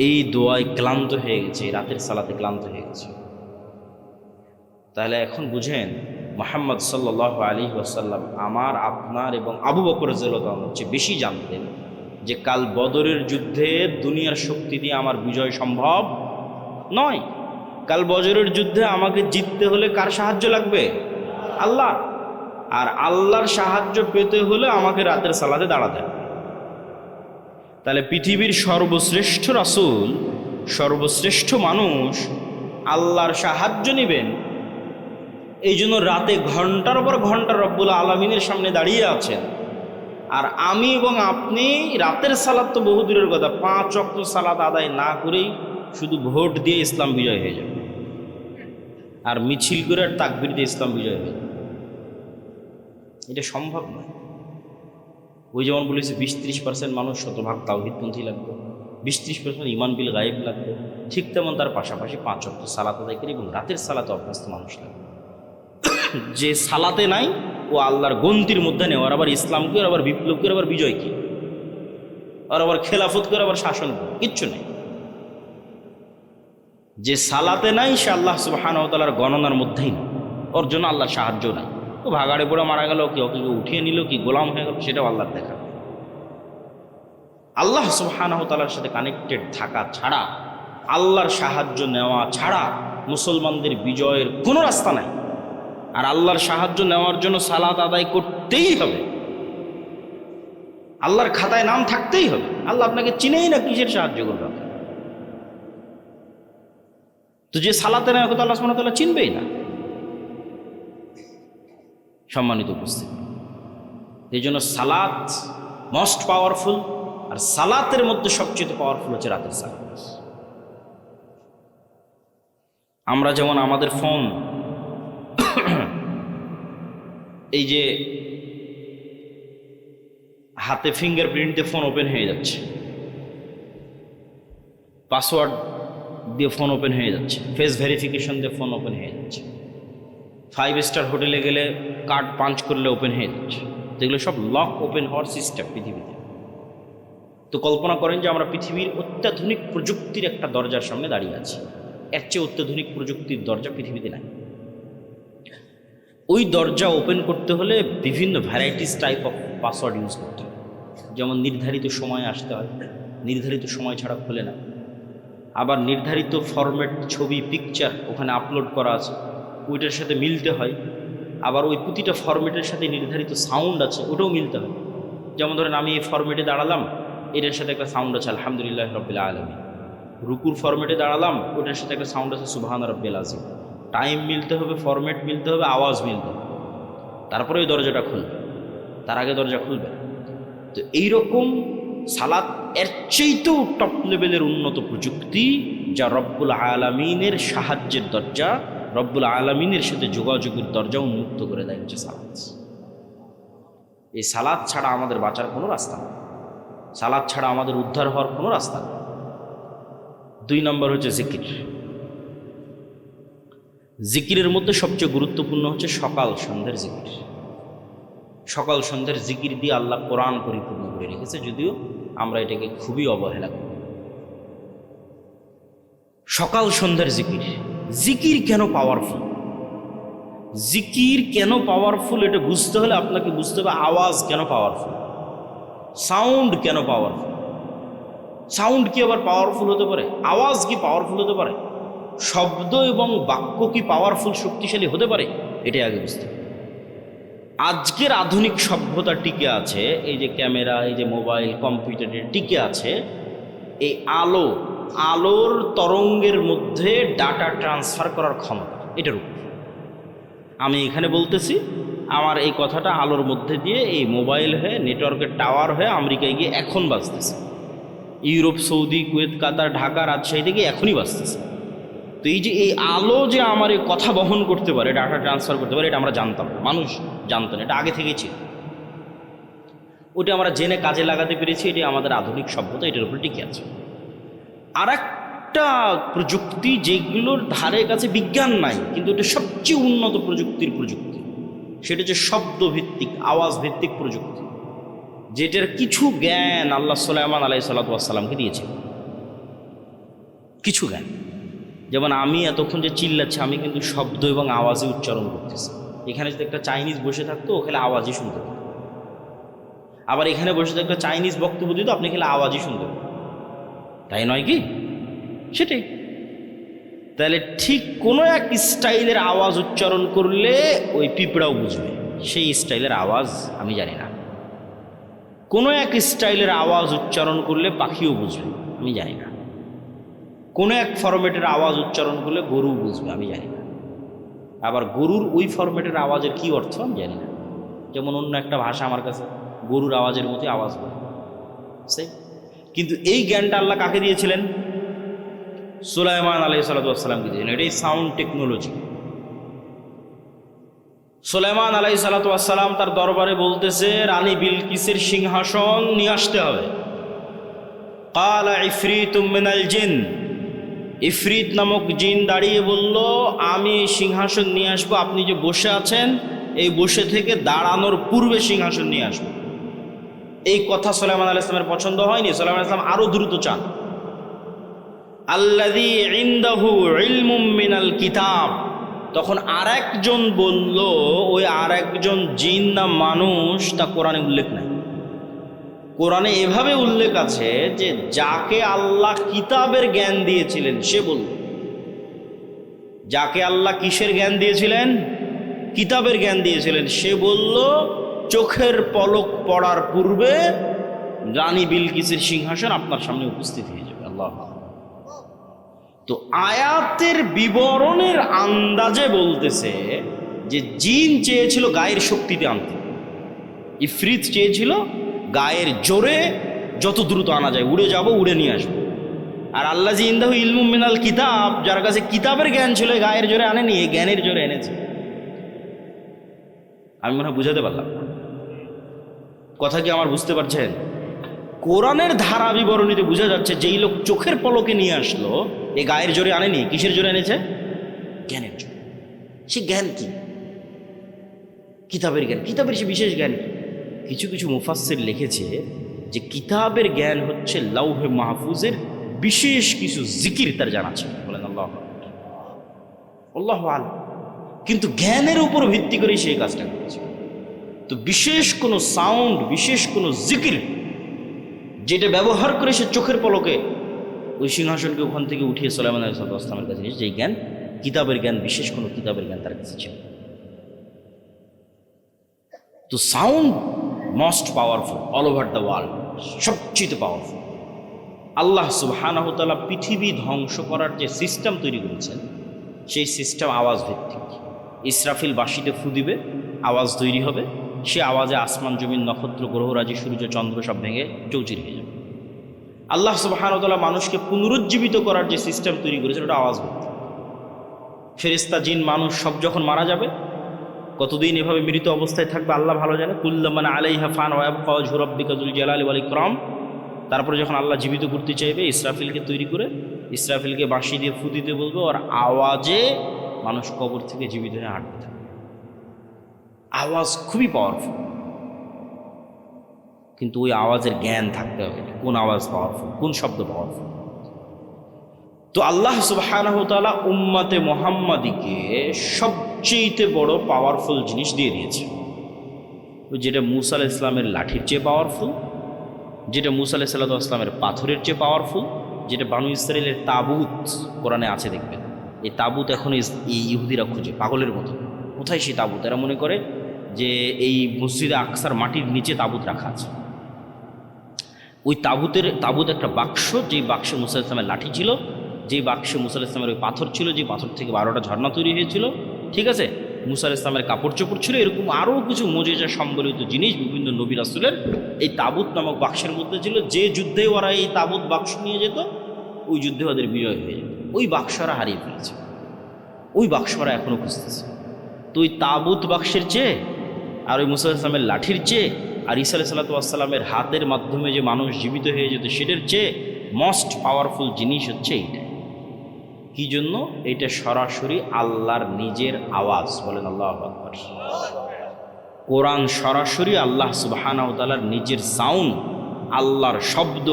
Speaker 1: এই দোয়ায় ক্লান্ত হয়ে গেছে, রাতের সালাতে ক্লান্ত হয়ে গেছে। তাহলে এখন বুঝেন, মুহাম্মদ সাল্লাল্লাহু আলাইহি ওয়াসাল্লাম আমার, আপনার এবং আবু বকর রাদিয়াল্লাহু তাআলার চেয়ে বেশি জানতেন যে কাল বদরের যুদ্ধে দুনিয়ার শক্তি দিয়ে আমার বিজয় সম্ভব নয়। কাল বজরের যুদ্ধে আমাকে জিততে হলে কার সাহায্য লাগবে? আল্লাহ। আর আল্লাহর সাহায্য পেতে হলে আমাকে রাতের সালাতে দাঁড়াতে হবে। তাহলে পৃথিবীর সর্বশ্রেষ্ঠ রাসূল, সর্বশ্রেষ্ঠ মানুষ আল্লাহর সাহায্য নেবেন, এই জন্য রাতে ঘন্টার পর ঘন্টা রব্বুল আলামিনের সামনে দাঁড়িয়ে আছেন। আর আমি এবং আপনি রাতের সালাত তো বহু দূরের কথা, 5 ওয়াক্ত সালাত আদায় না করেই শুধু ভোট দিয়ে ইসলাম বিজয় হয়ে যাবে, আর মিছিল করে আর তাকবীর দিয়ে ইসলাম বিজয় হয়ে যাবে। এটা সম্ভব নয়। ওই যেমন বলেছে 20-30% মানুষ শতভাগ তাওহীদপন্থী লাগবে, 20-30% ঈমান বিল গায়েব লাগবে, ঠিক তেমন তার পাশাপাশি 5 ওয়াক্ত সালাত আদায় করে এবং রাতের সালাতে অভ্যস্ত মানুষ লাগবে। যে সালাতে নাই ও আল্লাহর গন্তির মধ্যে নেই। আর আবার ইসলাম করে, আবার বিপ্লব করে, আবার বিজয় কি, আর আবার খেলাফত করে, আবার শাসন করে, কিচ্ছু নেই। যে সালাতে নাই সে আল্লাহ সুবহানাহু ওয়া তাআলার গণনার মধ্যেই না, ওর জন্য আল্লাহর সাহায্য নাই। ও ভাগাড়ে পড়ে মারা গেল, কি ওকে উঠিয়ে নিল, কি গোলাম হয়ে গেল, সেটাও আল্লাহর দেখা। আল্লাহ সুবহানাহু ওয়া তাআলার সাথে কানেক্টেড থাকা ছাড়া, আল্লাহর সাহায্য নেওয়া ছাড়া মুসলমানদের বিজয়ের কোনো রাস্তা নাই। আর আল্লাহর সাহায্য নেওয়ার জন্য সালাত আদায় করতেই হবে, আল্লাহর খাতায় নাম থাকতেই হবে। আল্লাহ আপনাকে চিনেই না, কিসের সাহায্য করবে? তো যে সালাতে নেয় ওকে তো আল্লাহ সুবহানাহু ওয়া তাআলা চিনবেই না। সম্মানিত উপস্থিতি, এই জন্য সালাত মোস্ট পাওয়ারফুল। আর সালাতের মধ্যে সবচেয়ে পাওয়ারফুল হচ্ছে রাতের সালাত। আমরা যেমন আমাদের ফোন, এই যে হাতে ফিঙ্গারপ্রিন্টে ফোন ওপেন হয়ে যাচ্ছে, পাসওয়ার্ড দিয়ে ফোন ওপেন হয়ে যাচ্ছে, ফেস ভেরিফিকেশন দিয়ে ফোন ওপেন হয়ে যাচ্ছে, 5 স্টার হোটেলে গেলে কার্ড পাঞ্চ করলে ওপেন হয়ে যাচ্ছে। তো এগুলো সব লক ওপেন হওয়ার সিস্টেম পৃথিবীতে। তো কল্পনা করেন যে আমরা পৃথিবীর অত্যাধুনিক প্রযুক্তির একটা দরজার সামনে দাঁড়িয়ে আছি। এর চেয়ে অত্যাধুনিক প্রযুক্তির দরজা পৃথিবীতে নাই। ওই দরজা ওপেন করতে হলে বিভিন্ন varieties type of password use করতে হয়। যেমন নির্ধারিত সময় আসতে হয়, নির্ধারিত সময় ছাড়া খোলে না। আবার নির্ধারিত ফরম্যাট ছবি, পিকচার ওখানে আপলোড করা আছে, ওইটার সাথে মিলতে হয়। আবার ওই প্রতিটা ফরম্যাটের সাথে নির্ধারিত সাউন্ড আছে, ওটাও মিলতে হয়। যেমন ধরেন আমি এই ফরম্যাটে দাঁড়ালাম, এটার সাথে একটা সাউন্ড আছে আলহামদুলিল্লাহ রাব্বিল আলামিন। রুকুর ফরম্যাটে দাঁড়ালাম, ওটার সাথে একটা সাউন্ড আছে সুবহান রাব্বিল আযীম। টাইম মিলতে হবে, ফরম্যাট মিলতে হবে, আওয়াজ মিলতে হবে, তারপরে ওই দরজাটা খুলবে, তার আগে দরজা খুলবে। তো এইরকম সালাত এর চেয়েও টপ লেভেলের উন্নত প্রযুক্তি, যা রব্বুল আলামিনের সাহায্যের দরজা, রব্বুল আলামিনের সাথে যোগাযোগের দরজা উন্মুক্ত করে দেয় হচ্ছে সালাত। এই সালাত ছাড়া আমাদের বাঁচার কোনো রাস্তা নেই, সালাত ছাড়া আমাদের উদ্ধার হওয়ার কোনো রাস্তা নেই। 2 নম্বর হচ্ছে জিকির। জিকিরের মধ্যে সবচেয়ে গুরুত্বপূর্ণ হচ্ছে সকাল সন্ধ্যের জিকির। সকাল সন্ধ্যের জিকির দিয়ে আল্লাহ কোরআন পরিপূর্ণ করে রেখেছে, যদিও আমরা এটাকে খুবই অবহেলা করি। সকাল সন্ধ্যের জিকির। জিকির কেন পাওয়ারফুল? জিকির কেন পাওয়ারফুল এটা বুঝতে হলে আপনাকে বুঝতে হবে আওয়াজ কেন পাওয়ারফুল, সাউন্ড কেন পাওয়ারফুল। সাউন্ড কি আবার পাওয়ারফুল হতে পারে? আওয়াজ কি পাওয়ারফুল হতে পারে? শব্দ এবং বাক্য কি পাওয়ারফুল, শক্তিশালী হতে পারে? এটাই আগে বুঝতে হবে। আজকের আধুনিক সভ্যতা টিকে আছে, এই যে ক্যামেরা, এই যে মোবাইল, কম্পিউটারে টিকে আছে এই আলোর তরঙ্গের মধ্যে ডাটা ট্রান্সফার করার ক্ষমতা, এটার উপর। আমি এখানে বলতেছি, আমার এই কথাটা আলোর মধ্যে দিয়ে এই মোবাইল হয়ে, নেটওয়ার্কের টাওয়ার হয়ে আমেরিকায় গিয়ে এখন বাজতেছে, ইউরোপ, সৌদি, কুয়েত, কাতার, ঢাকা, রাজশাহী গিয়ে এখনই বাজতেছে। তো এই যে এই আলো যে আমার এই কথা বহন করতে পারে, ডাটা ট্রান্সফার করতে পারে, এটা আমরা জানতাম না, মানুষ জানতো না, এটা আগে থেকেই ছিল। ওটা আমরা জেনে কাজে লাগাতে পেরেছি, এটি আমাদের আধুনিক সভ্যতা, এটার উপর টিকে আছে। আর একটা প্রযুক্তি যেগুলোর ধারে কাছে বিজ্ঞান নাই, কিন্তু এটা সবচেয়ে উন্নত প্রযুক্তির প্রযুক্তি, সেটা হচ্ছে শব্দভিত্তিক, আওয়াজ ভিত্তিক প্রযুক্তি, যেটার কিছু জ্ঞান আল্লাহ সুলাইমান আলাইহিস সালাতু ওয়াস সালামকে দিয়েছে। কিছু জ্ঞান, যেমন আমি এতক্ষণ যে চিল্লাচ্ছি, আমি কিন্তু শব্দ এবং আওয়াজে উচ্চারণ করতেছি। এখানে যদি একটা চাইনিজ বসে থাকতো, ও খেলে আওয়াজই শুনতে পেত। আবার এখানে বসে থাকতো চাইনিজ বক্তব্য দিত, আপনি খেলে আওয়াজই শুনতে পেতেন, তাই নয় কি? সেটাই। তাহলে ঠিক কোনো এক স্টাইলের আওয়াজ উচ্চারণ করলে ওই পিঁপড়াও বুঝবে, সেই স্টাইলের আওয়াজ আমি জানি না। কোনো এক স্টাইলের আওয়াজ উচ্চারণ করলে পাখিও বুঝবে, আমি জানি না। কোনো এক ফরম্যাটের আওয়াজ উচ্চারণ করলে গরু বুঝবে, আমি জানি না। আবার গরুর ওই ফরম্যাটের আওয়াজের কি অর্থ আমি জানি না। যেমন অন্য একটা ভাষা আমার কাছে গরুর আওয়াজের মতোই আওয়াজ বলে, সেই। কিন্তু এই জ্ঞানটা আল্লাহ কাকে দিয়েছিলেন? সুলাইমান আলাইহিস সালাতু দিয়েছিলেন। এটাই সাউন্ড টেকনোলজি। সুলাইমান আলাইহিস সালাতু তার দরবারে বলতেছে রানী বিলকিসের সিংহাসন নিয়ে আসতে হবে। ক্বালা ইফরিতুম মিনাল জিন, ইফরিত নামক জিন দাঁড়িয়ে বলল, আমি সিংহাসন নিয়ে আসবো, আপনি যে বসে আছেন এই বসে থেকে দাঁড়ানোর পূর্বে সিংহাসন নিয়ে আসবো। এই কথা সুলাইমান আলাইহিস সালামের পছন্দ হয়নি। সুলাইমান আলাইহিস সালাম আরো দ্রুত চান। আল্লাযী ইনদাহু ইলমুম মিনাল কিতাব, তখন আরেকজন বলল, ওই আরেকজন জিন না মানুষ তা কোরআনে উল্লেখ নাই। কোরআনে এভাবে উল্লেখ আছে যে যাকে আল্লাহ কিতাবের জ্ঞান দিয়েছিলেন সে বলল। যাকে আল্লাহ কিসের জ্ঞান দিয়েছিলেন? কিতাবের জ্ঞান দিয়েছিলেন। সে বলল চোখের পলক পড়ার পূর্বে রানী বিলকিসের সিংহাসন আপনার সামনে উপস্থিত হয়ে যাবে। আল্লাহ। তো আয়াতের বিবরণের আন্দাজে বলতেছে যে জিন চেয়েছিল গায়ের শক্তিতে আনতে, ইফরিত চেয়েছিল গায়ের জোরে যত দ্রুত আনা যায়, উড়ে যাব, উড়ে নিয়ে আসবো। আর আল্লাহ জি ইনদাহু ইলমুম মিনাল কিতাব, যার কাছে কিতাবের জ্ঞান ছিল গায়ের জোরে আনেনি, এই জ্ঞানের জোরে এনেছে। আমি মনে হয় বুঝাতে পারলাম কথা কি আমার? বুঝতে পারছেন? কোরআনের ধারা বিবরণীতে বোঝা যাচ্ছে যেই লোক চোখের পলকে নিয়ে আসলো এ গায়ের জোরে আনেনি, কিসের জোরে এনেছে? জ্ঞানের জোরে। সে জ্ঞান কি? কিতাবের জ্ঞান। কিতাবের সে বিশেষ জ্ঞান কি? কিছু কিছু মুফাসসির লিখেছে যে কিতাবের জ্ঞান হচ্ছে লাউহে মাহফুজের বিশেষ কিছু জিকির তার জানা ছিল। বলেন আল্লাহ আল্লাহু আ'লাম। কিন্তু জ্ঞানের উপর ভিত্তি করে সেই কাজটা করেছে। তো বিশেষ কোনো সাউন্ড, বিশেষ কোনো জিকির যেটা ব্যবহার করে সে চোখের পলকে ওই সিংহাসনকে ওখান থেকে উঠিয়ে সুলাইমান আলাইহিস সালামের কাছে নিয়েছে। যেই জ্ঞান কিতাবের জ্ঞান, বিশেষ কোনো কিতাবের জ্ঞান তার কাছে ছিল। তো sound most powerful all over the world, সবচেয়ে পাওয়ারফুল। আল্লাহ সুবহানাহু ওয়া তাআলা পৃথিবী ধ্বংস করার যে সিস্টেম তৈরি করেছেন সেই সিস্টেম আওয়াজ ভিত্তিক। ইসরাফিল বাঁশিতে ফু দিবে, আওয়াজ তৈরি হবে, সে আওয়াজে আসমান জমিন নক্ষত্র গ্রহরাজি সূর্য চন্দ্র সব ভেঙে চৌচির হয়ে যাবে। আল্লাহ সুবহানাহু ওয়া তাআলা মানুষকে পুনরুজ্জীবিত করার যে সিস্টেম তৈরি করেছেন ওটা আওয়াজ ভিত্তিক। ফেরেশতা জিন মানুষ সব যখন মারা যাবে, কতদিন এভাবে মৃত অবস্থায় থাকবে আল্লাহ ভালো জানে। কুল্লু মান আলাইহা ফান ওয়া ইয়াবকা ওয়াজহু রাব্বিকা যুল জালালি ওয়াল ইকরাম। তারপরে যখন আল্লাহ জীবিত করতে চাইবে ইসরাফিলকে তৈরি করে, ইসরাফিলকে বাঁশি দিয়ে ফু দিতে বলবে, আর আওয়াজে মানুষ কবর থেকে জীবিত হয়ে হাঁটতে থাকবে। আওয়াজ খুবই পাওয়ারফুল, কিন্তু ওই আওয়াজের জ্ঞান থাকতে হবে কোন আওয়াজ পাওয়ারফুল, কোন শব্দ পাওয়ারফুল। তো আল্লাহ সুবহানাহু ওয়া তাআলা উম্মতে মুহাম্মাদিকে সবচেয়ে বড় পাওয়ারফুল জিনিস দিয়ে দিয়েছে, যেটা মূসা আলাইহিস সালামের লাঠির চেয়ে পাওয়ারফুল, যেটা মূসা আলাইহিস সালামের পাথরের চেয়ে পাওয়ারফুল, যেটা বানু ইসরাইলের তাবুত কোরআনে আছে দেখবেন। এই তাবুত এখন এই ইহুদিরা খুঁজে পাগলের মতো, কোথায় সেই তাবুত? এরা মনে করে যে এই মসজিদে আকসার মাটির নিচে তাবুত রাখা আছে। ওই তাবুত একটা বাক্স, যেই বাক্সে মূসা আলাইহিস সালামের লাঠি ছিল, যেই বাক্সে মূসা আলাইহিস সালামের ওই পাথর ছিল, যে পাথর থেকে 12টা ঝর্ণা তৈরি হয়েছিল, ঠিক আছে, মূসা আলাইহিস সালামের কাপড় চোপড় ছিল, এরকম আরও কিছু মুজিজা সম্বলিত জিনিস বিভিন্ন নবী রাসূলের এই তাবুত নামক বাক্সের মধ্যে ছিল। যে যুদ্ধে ওরা এই তাবুত বাক্স নিয়ে যেত, ওই যুদ্ধে ওদের বিজয় হয়ে যেত। ওই বাক্সরা হারিয়ে ফেলেছে, ওই বাক্সরা এখনও খুঁজতেছে। তো ওই তাবুত বাক্সের চেয়ে আর ওই মূসা আলাইহিস সালামের লাঠির চেয়ে আর ঈসা আলাইহিস সালামের হাতের মাধ্যমে যে মানুষ জীবিত হয়ে যেত সেটার চেয়ে মোস্ট পাওয়ারফুল জিনিস হচ্ছে এইটা। কি জন্য? এটা সরাসরি আল্লাহর নিজের আওয়াজ। বলেন আল্লাহু আকবার। কোরআন সরাসরি আল্লাহ সুবহানাহু ওয়া তাআলার নিজের সাউন্ড, আল্লাহর শব্দ,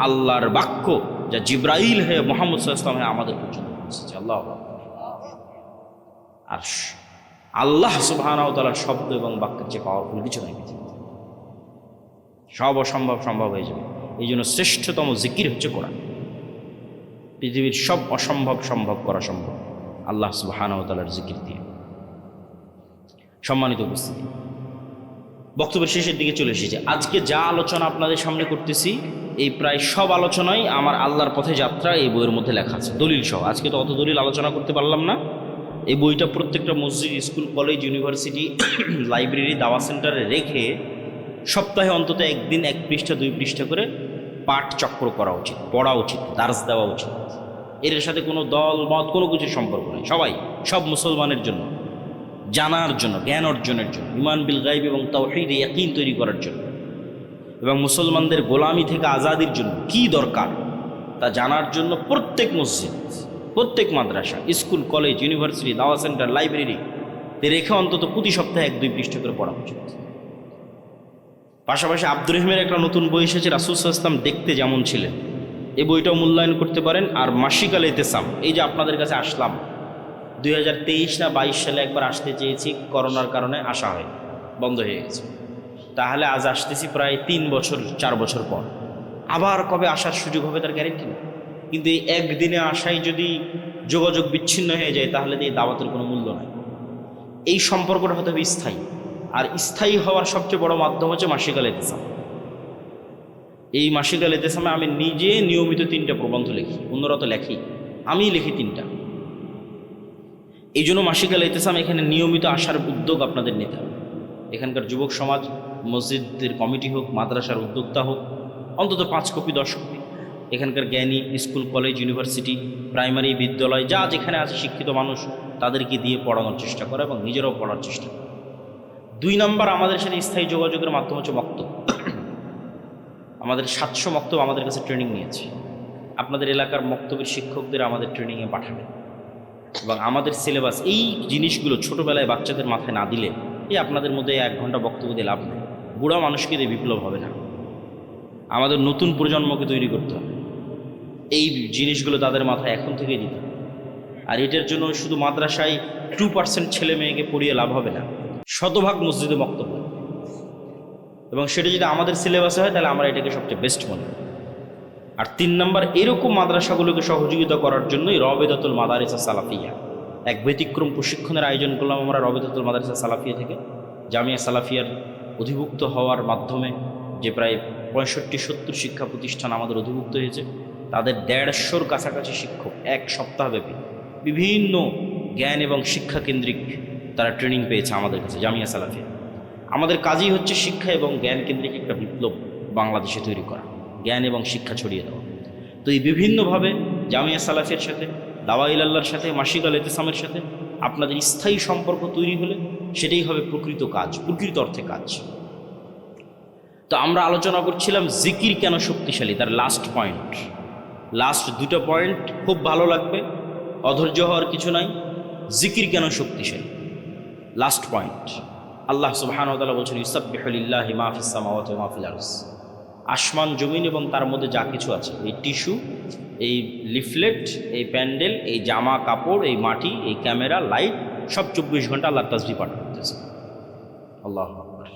Speaker 1: আল্লাহর বাক্য, যা জিবরাইল হয়ে মুহাম্মদ সাল্লাল্লাহু আলাইহি ওয়াসাল্লাম হয়ে আমাদের পর্যন্ত পৌঁছেছে। আল্লাহু আকবার। আর আল্লাহ সুবহানাহু ওয়া তাআলার শব্দ এবং বাক্যের চেয়ে পাওয়ারফুল কিছু নাই পৃথিবীতে। সব অসম্ভব সম্ভব হয়ে যাবে। এই জন্য শ্রেষ্ঠতম জিকির হচ্ছে কোরআন। পৃথিবীর সব অসম্ভব সম্ভব করা সম্ভব আল্লাহ সুবহানাহু ওয়া তাআলার জিকির দিয়ে। সম্মানিত উপস্থিতি, বক্তব্যের শেষের দিকে চলে এসেছে। আজকে যা আলোচনা আপনাদের সামনে করতেছি এই প্রায় সব আলোচনাই আমার আল্লাহর পথে যাত্রা এই বইয়ের মধ্যে লেখা আছে, দলিল সহ। আজকে তো অত দলিল আলোচনা করতে পারলাম না। এই বইটা প্রত্যেকটা মসজিদ, স্কুল, কলেজ, ইউনিভার্সিটি, লাইব্রেরি, দাওয়া সেন্টারে রেখে সপ্তাহে অন্তত একদিন 1 পৃষ্ঠা 2 পৃষ্ঠা করে পাঠ চক্র করা উচিত, পড়া উচিত, দার্স দেওয়া উচিত। এর সাথে কোনো দল মত কোনো কিছুর সম্পর্ক নেই। সব মুসলমানের জন্য, জানার জন্য, জ্ঞান অর্জনের জন্য, ঈমান বিল গায়ব এবং তাওহীদে ইয়াকিন তৈরি করার জন্য এবং মুসলমানদের গোলামি থেকে আজাদির জন্য কি দরকার তা জানার জন্য প্রত্যেক মসজিদ, প্রত্যেক মাদ্রাসা, স্কুল, কলেজ, ইউনিভার্সিটি, দাওয়া সেন্টার, লাইব্রেরি রেখে অন্তত প্রতি সপ্তাহে 1-2 পৃষ্ঠা করে পড়া উচিত। পাশাপাশি আব্দুর রহিমের একটা নতুন বই এসেছে, রাসূল সাল্লাল্লাহু আলাইহি ওয়াসাল্লাম দেখতে যেমন ছিলেন, এই বইটাও মূল্যায়ন করতে পারেন। আর মাসিক আল ইতিসাম, এই যে আপনাদের কাছে আসলাম 2023 না 22 সালে একবার আসতে চেয়েছি, করোনার কারণে আসা হয়, বন্ধ হয়ে গেছে। তাহলে আজ আসতেছি প্রায় 3 বছর 4 বছর পর। আবার কবে আসার সুযোগ হবে তার গ্যারেন্টি নেই। কিন্তু এই একদিনে আসাই যদি যোগাযোগ বিচ্ছিন্ন হয়ে যায় তাহলে এই দাওয়াতের কোনো মূল্য নাই। এই সম্পর্কটা হতে হবে স্থায়ী, আর স্থায়ী হওয়ার সবচেয়ে বড় মাধ্যম হচ্ছে মাসিক আল ইতিসাম। এই মাসিক আল ইতিসামে আমি নিজে নিয়মিত 3টা প্রবন্ধ লিখি, অন্যরা তো লেখি, আমি লিখি 3টা। এই জন্য মাসিক আল ইতিসাম এখানে নিয়মিত আসার উদ্যোগ আপনাদের নিতে হবে। এখানকার যুবক সমাজ, মসজিদের কমিটি হোক, মাদ্রাসার উদ্যোক্তা হোক, অন্তত 5 কপি 10 কপি এখানকার জ্ঞানী স্কুল, কলেজ, ইউনিভার্সিটি, প্রাইমারি, বিদ্যালয় যা যেখানে আছে শিক্ষিত মানুষ তাদেরকে দিয়ে পড়ানোর চেষ্টা করা এবং নিজেরাও পড়ার চেষ্টা করা। 2 নম্বর, আমাদের সাথে স্থায়ী যোগাযোগের মাধ্যম হচ্ছে মক্তব। আমাদের 700 মক্তব আমাদের কাছে ট্রেনিং নিয়েছে। আপনাদের এলাকার মক্তবের শিক্ষকদের আমাদের ট্রেনিংয়ে পাঠাবেন এবং আমাদের সিলেবাস এই জিনিসগুলো ছোটোবেলায় বাচ্চাদের মাথায় না দিলে এই আপনাদের মধ্যে 1 ঘন্টা বক্তব্য দিয়ে লাভ নেই। বুড়া মানুষকে দিয়ে বিপ্লব হবে না। আমাদের নতুন প্রজন্মকে তৈরি করতে হবে, এই জিনিসগুলো তাদের মাথায় এখন থেকেই দিতে হবে। আর এটার জন্য শুধু মাদ্রাসায় 2% ছেলে মেয়েকে পড়িয়ে লাভ হবে না, শতভাগ মসজিদে বক্তব্য। এবং সেটা যদি আমাদের সিলেবাসে হয় তাহলে আমরা এটাকে সবচেয়ে বেস্ট মনে করি। আর 3 নম্বর, এরকম মাদ্রাসাগুলোকে সহযোগিতা করার জন্যই রবেদাতুল মাদারিস সালাফিয়া এক ব্যতিক্রম প্রশিক্ষণের আয়োজন করলাম আমরা রবেদাতুল মাদারিস সালাফিয়া থেকে। জামিয়া সালাফিয়ার অধিভুক্ত হওয়ার মাধ্যমে যে প্রায় 65-70 শিক্ষা প্রতিষ্ঠান আমাদের অধিভুক্ত হয়েছে, তাদের 150-র কাছাকাছি শিক্ষক 1 সপ্তাহব্যাপী বিভিন্ন জ্ঞান এবং শিক্ষা কেন্দ্রিক তারা ট্রেনিং পেয়েছে আমাদের কাছে জামিয়া সালাফিয়া। আমাদের কাজই হচ্ছে শিক্ষা এবং জ্ঞান কেন্দ্রিক একটা বিপ্লব বাংলাদেশে তৈরি করা, জ্ঞান এবং শিক্ষা ছড়িয়ে দেওয়া। তো এই বিভিন্নভাবে জামিয়া সালাফিয়ার সাথে, দাওয়া ইলাল্লাহর সাথে, মাসিক আল ইতিসামের সাথে আপনাদের স্থায়ী সম্পর্ক তৈরি হলে সেটাই হবে প্রকৃত কাজ, প্রকৃত অর্থে কাজ। তো আমরা আলোচনা করছিলাম জিকির কেন শক্তিশালী, তার লাস্ট পয়েন্ট। লাস্ট 2টা পয়েন্ট খুব ভালো লাগবে, অধৈর্য হওয়ার কিছু নাই। জিকির কেন শক্তিশালী, লাস্ট পয়েন্ট। আল্লাহ সুবহানাহু ওয়া তাআলা বলছেন ইউসাব্বিহু লিল্লাহি মা ফিস সামাওয়াতি ওয়া মা ফিল আরদ। আসমান জমিন এবং তার মধ্যে যা কিছু আছে, এই টিস্যু, এই লিফলেট, এই প্যান্ডেল, এই জামা কাপড়, এই মাটি, এই ক্যামেরা, লাইট, সব 24 ঘন্টা আল্লাহর তাসবিহ পাঠ করতেছে। আল্লাহু আকবার।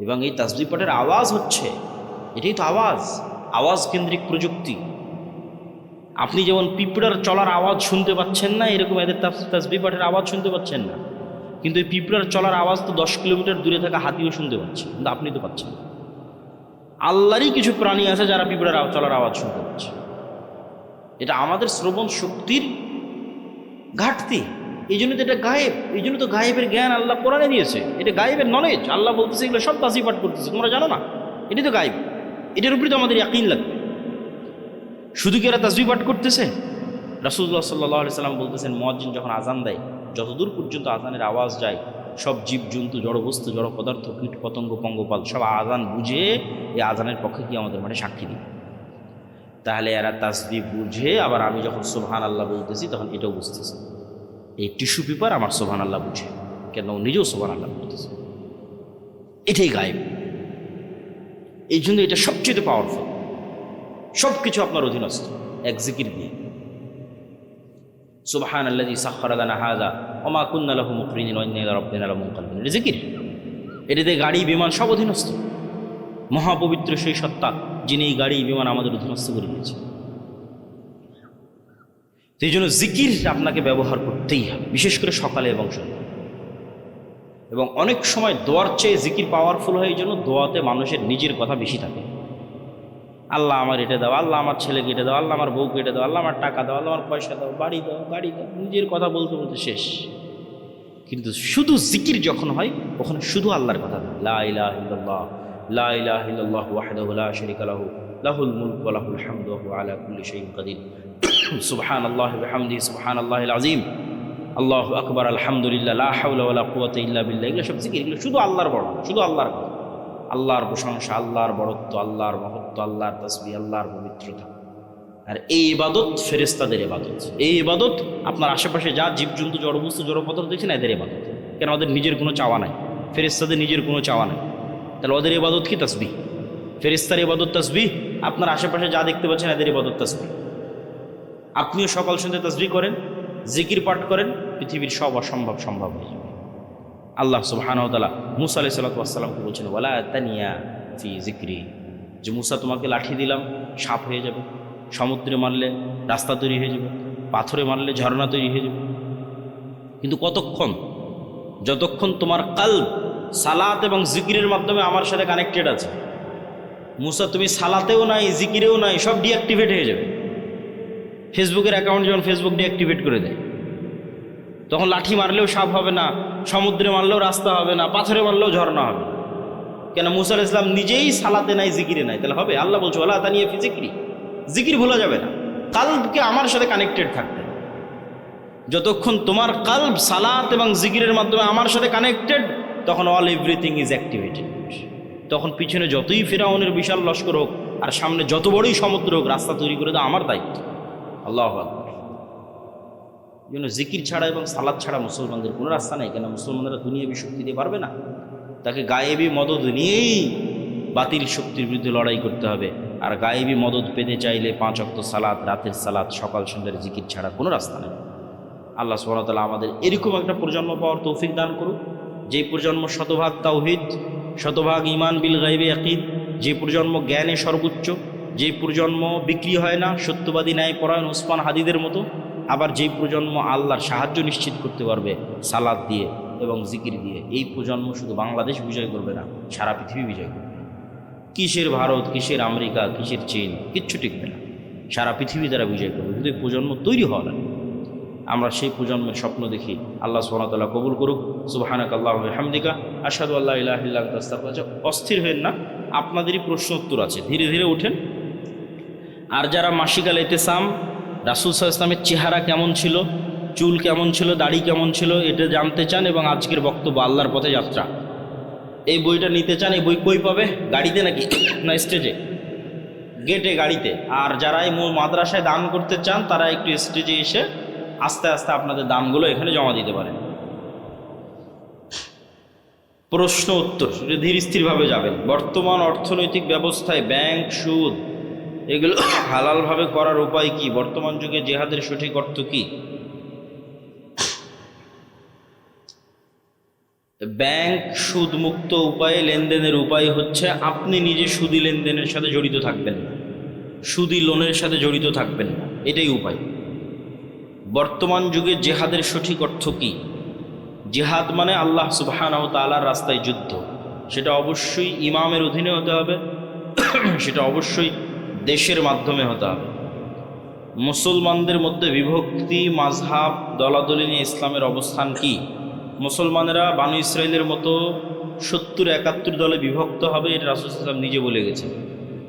Speaker 1: এবং এই তাসবিহ পাঠের আওয়াজ হচ্ছে, এটাই তো আওয়াজ কেন্দ্রিক প্রযুক্তি। আপনি যেমন পিঁপড়ার চলার আওয়াজ শুনতে পাচ্ছেন না, এরকম এদের তাসবিহ পাঠের আওয়াজ শুনতে পাচ্ছেন না। কিন্তু এই পিঁপড়ার চলার আওয়াজ তো 10 কিলোমিটার দূরে থাকা হাতিও শুনতে পাচ্ছে, কিন্তু আপনি তো পাচ্ছেন না। আল্লাহরই কিছু প্রাণী আছে যারা পিঁপড়ার চলার আওয়াজ শুনতে পাচ্ছে। এটা আমাদের শ্রবণ শক্তির ঘাটতি, এই জন্য তো এটা গায়েব। এই জন্য তো গায়েবের জ্ঞান আল্লাহ কোরআনে দিয়েছে, এটা গায়েবের নলেজ। আল্লাহ বলতেছে এগুলো সব তাসবিহ পাঠ করতেছে, তোমরা জানো না, এটাই তো গায়েব। এটার উপরে তো আমাদের ইয়াকিন লাগবে। শুধু কি এরা তাসবিহ পাঠ করতেছে? রাসূলুল্লাহ সাল্লাল্লাহু আলাইহি সাল্লাম বলতেছেন মুয়াজ্জিন যখন আজান দেয়, যতদূর পর্যন্ত আজানের আওয়াজ যায়, সব জীবজন্তু, জড়বস্তু, জড় পদার্থ, কীট পতঙ্গ, পঙ্গপাল সব আজান বুঝে এই আজানের পক্ষে কি আমাদের মাঠে সাক্ষী দিবে। তাহলে এরা তাসবিহ বুঝে, আবার আমি যখন সুবহানাল্লাহ বলতেছি তখন এটাও বুঝতেছে। এই টিস্যু পেপার আমার সুবহানাল্লাহ বুঝে, কেন নিজেও সুবহানাল্লাহ বলতেছে। এটাই গায়েব। এই জন্য এটা সবচেয়ে পাওয়ারফুল। সব কিছু আপনার অধীনস্থ এক জিকির দিয়ে। সুবহানাল্লাযী সাখখারা লানা হাযা ওয়া মা কুন্না লাহু মুকরিনিন ওয়া ইন্না ইলা রাব্বিনা লামুনকালিবুন। এটা জিকির। এটাতে গাড়ি বিমান সব অধীনস্থ। মহাপবিত্র সেই সত্তা যিনি এই গাড়ি বিমান আমাদের অধীনস্থ করে দিয়েছে। এই জন্য জিকির আপনাকে ব্যবহার করতেই হবে, বিশেষ করে সকালে এবং সন্ধ্যায়। এবং অনেক সময় দোয়ার চেয়ে জিকির পাওয়ারফুল হয়, এই জন্য দোয়াতে মানুষের নিজের কথা বেশি থাকে। আল্লাহ আমার এটা দাও, আল্লাহ আমার ছেলেকে এটা দাও, আল্লাহ আমার বউকে এটা দাও, আল্লাহ আমার টাকা দাও, আল্লাহ আমার পয়সা দাও, বাড়ি দাও, গাড়ি দাও, নিজের কথা বলতে বলতে শেষ। কিন্তু শুধু জিকির যখন হয়, ওখানে শুধু আল্লাহর কথা থাকে। লা ইলাহা ইল্লাল্লাহ, লা ইলাহা ইল্লাল্লাহু ওয়াহদাহু লা শারীকা লাহু, লাহুল মুলকু ওয়া লাহুল হামদু ওয়া হুয়া আলা কুল্লি শাইইন কাদির, সুবহানাল্লাহি ওয়া বিহামদিহি, সুবহানাল্লাহিল আযীম, আল্লাহু আকবার, আলহামদুলিল্লাহ, লা হাওলা ওয়া লা কুওয়াতা ইল্লা বিল্লাহ। এগুলো সব জিকির, এগুলো শুধু আল্লাহর বড়ানো, শুধু আল্লাহর কথা, আল্লাহর প্রশংসা, আল্লাহর বড়ত্ব, আল্লাহর মহত্ব, আল্লাহর তাসবিহ, আল্লাহর পবিত্রতা। আর এই ইবাদত ফেরেশতাদের ইবাদত। এই ইবাদত আপনার আশেপাশে যা জীবজন্তু, জড়বস্তু, জড়পদার্থ দেখছেন, এদের ইবাদত। কেন? ওদের নিজের কোনো চাওয়া নাই, ফেরেশতাদের নিজের কোনো চাওয়া নাই। তাহলে ওদের ইবাদত কি? তাসবিহ। ফেরেশতার ইবাদত তাসবিহ, আপনার আশেপাশে যা দেখতে পাচ্ছেন এদের ইবাদত তাসবিহ। আপনিও সকাল সন্ধ্যা তাসবিহ করেন, জিকির পাঠ করেন, পৃথিবীর সব অসম্ভব সম্ভব হয়ে যাবে। আল্লাহ সুবহানাহু ওয়া তাআলা মূসা আলাইহিস সালাতু ওয়াস সালামকে বলছেন, ওয়ালা তানিয়া ফি যিকরি, যে মূসা তোমাকে লাঠি দিলাম সাপ হয়ে যাবে, সমুদ্রে মারলে রাস্তা তৈরি হয়ে যাবে, পাথরে মারলে ঝর্ণা তৈরি হয়ে যাবে। কিন্তু কতক্ষণ? যতক্ষণ তোমার কলব সালাত এবং জিকিরের মাধ্যমে আমার সাথে কানেক্টেড আছে। মূসা তুমি সালাতেও নাই, জিকিরেও নাই, সব ডিঅ্যাক্টিভেট হয়ে যাবে। ফেসবুকের অ্যাকাউন্ট যখন ফেসবুক ডিঅ্যাক্টিভেট করে দেয়, তখন লাঠি মারলেও সাপ হবে না, সমুদ্রে মারলেও রাস্তা হবে না, পাথরে মারলেও ঝর্ণা হবে না। কেন? মূসা আলাইহিস সালাম নিজেই সালাতে নাই, জিকিরে নাই, তাহলে হবে? আল্লাহ বলছে ওয়ালা তানিয়া ফি যিকরি, জিকির ভোলা যাবে না, কলবকে আমার সাথে কানেক্টেড থাকতে। যতক্ষণ তোমার কলব সালাত এবং জিকিরের মাধ্যমে আমার সাথে কানেক্টেড, তখন অল এভরিথিং ইজ অ্যাক্টিভেটেড। তখন পিছনে যতই ফিরআউনের বিশাল লস্কর হোক আর সামনে যত বড়ই সমুদ্র হোক, রাস্তা তৈরি করে দেওয়া আমার দায়িত্ব। আল্লাহু আকবার। এই জন্য জিকির ছাড়া এবং সালাত ছাড়া মুসলমানদের কোনো রাস্তা নেই। কেন? মুসলমানরা দুনিয়াবী শক্তি দিয়ে পারবে না, তাকে গায়েবী মদদ নিয়েই বাতিল শক্তির বিরুদ্ধে লড়াই করতে হবে। আর গায়েবী মদদ পেতে চাইলে 5 ওয়াক্ত সালাত, রাতের সালাত, সকাল সন্ধ্যার জিকির ছাড়া কোনো রাস্তা নেই। আল্লাহ সুবহানাহু ওয়া তাআলা আমাদের এরকম একটা প্রজন্ম পাওয়ার তৌফিক দান করুক, যেই প্রজন্ম শতভাগ তাওহীদ, শতভাগ ঈমান বিল গায়বি ইয়াকিন, যে প্রজন্ম জ্ঞানে সর্বোচ্চ, যে প্রজন্ম বিক্রি হয় না, সত্যবাদী ন্যায়পরায়ণ ওসমান হাদিদের মতো। আবার যেই প্রজন্ম আল্লাহর সাহায্য নিশ্চিত করতে পারবে সালাত দিয়ে এবং জিকির দিয়ে। এই প্রজন্ম শুধু বাংলাদেশ বিজয় করবে না, সারা পৃথিবী বিজয় করবে। কিসের ভারত, কিসের আমেরিকা, কিসের চীন, কিচ্ছু টিকবে না, সারা পৃথিবী তারা বিজয় করবে। কিন্তু এই প্রজন্ম তৈরি হওয়া লাগে। আমরা সেই প্রজন্মের স্বপ্ন দেখি। আল্লাহ সুবহানাহু ওয়া তাআলা কবুল করুক। সুবহানাকাল্লাহু ওয়া বিহামদিকা আশহাদু আল্লা ইলাহা ইল্লা আনতা আস্তাগফিরুকা। অস্থির হবেন না, আপনাদেরই প্রশ্ন উত্তর আছে, ধীরে ধীরে ওঠেন। আর যারা মাসিকাল ইতিসাম, রাসূল সাল্লাল্লাহু আলাইহি ওয়াসাল্লামের চেহারা কেমন ছিল, চুল কেমন ছিল, দাড়ি কেমন ছিল, এটা জানতে চান এবং আজকের বক্তব্য আল্লাহর পথে যাত্রা, এই বইটা নিতে চান, এই বই কই পাবে? গাড়িতে নাকি না স্টেজে? গেটে, গাড়িতে। আর যারা এই মাদ্রাসায় দান করতে চান, তারা একটু স্টেজে এসে আস্তে আস্তে আপনাদের দানগুলো এখানে জমা দিতে পারেন। প্রশ্ন উত্তর ধীর স্থিরভাবে যাবেন। বর্তমান অর্থনৈতিক ব্যবস্থায় ব্যাংক, সুদ এগুলো হালালভাবে করার উপায় কি? বর্তমান যুগে জিহাদের সঠিক অর্থ কি? ব্যাংক সুদ মুক্ত উপায়ে লেনদেনের উপায় হচ্ছে আপনি নিজে সুদি লেনদেনের সাথে জড়িত থাকবেন না, সুদি লোনের সাথে জড়িত থাকবেন না, এটাই উপায়। বর্তমান যুগে জিহাদের সঠিক অর্থ কি? জিহাদ মানে আল্লাহ সুবহানাহু ওয়া তাআলার রাস্তায় যুদ্ধ। সেটা অবশ্যই ইমামের অধীনে হতে হবে, সেটা অবশ্যই দেশের মাধ্যমে হতে হবে। মুসলমানদের মধ্যে বিভক্তি, মাযহাব, দলাদলি নিয়ে ইসলামের অবস্থান কি? মুসলমানেরা বানু ইসরাইলের মতো 70-71 দলে বিভক্ত হবে, এটা রাসূল সাল্লাল্লাহু আলাইহি ওয়াসাল্লাম নিজে বলে গেছেন।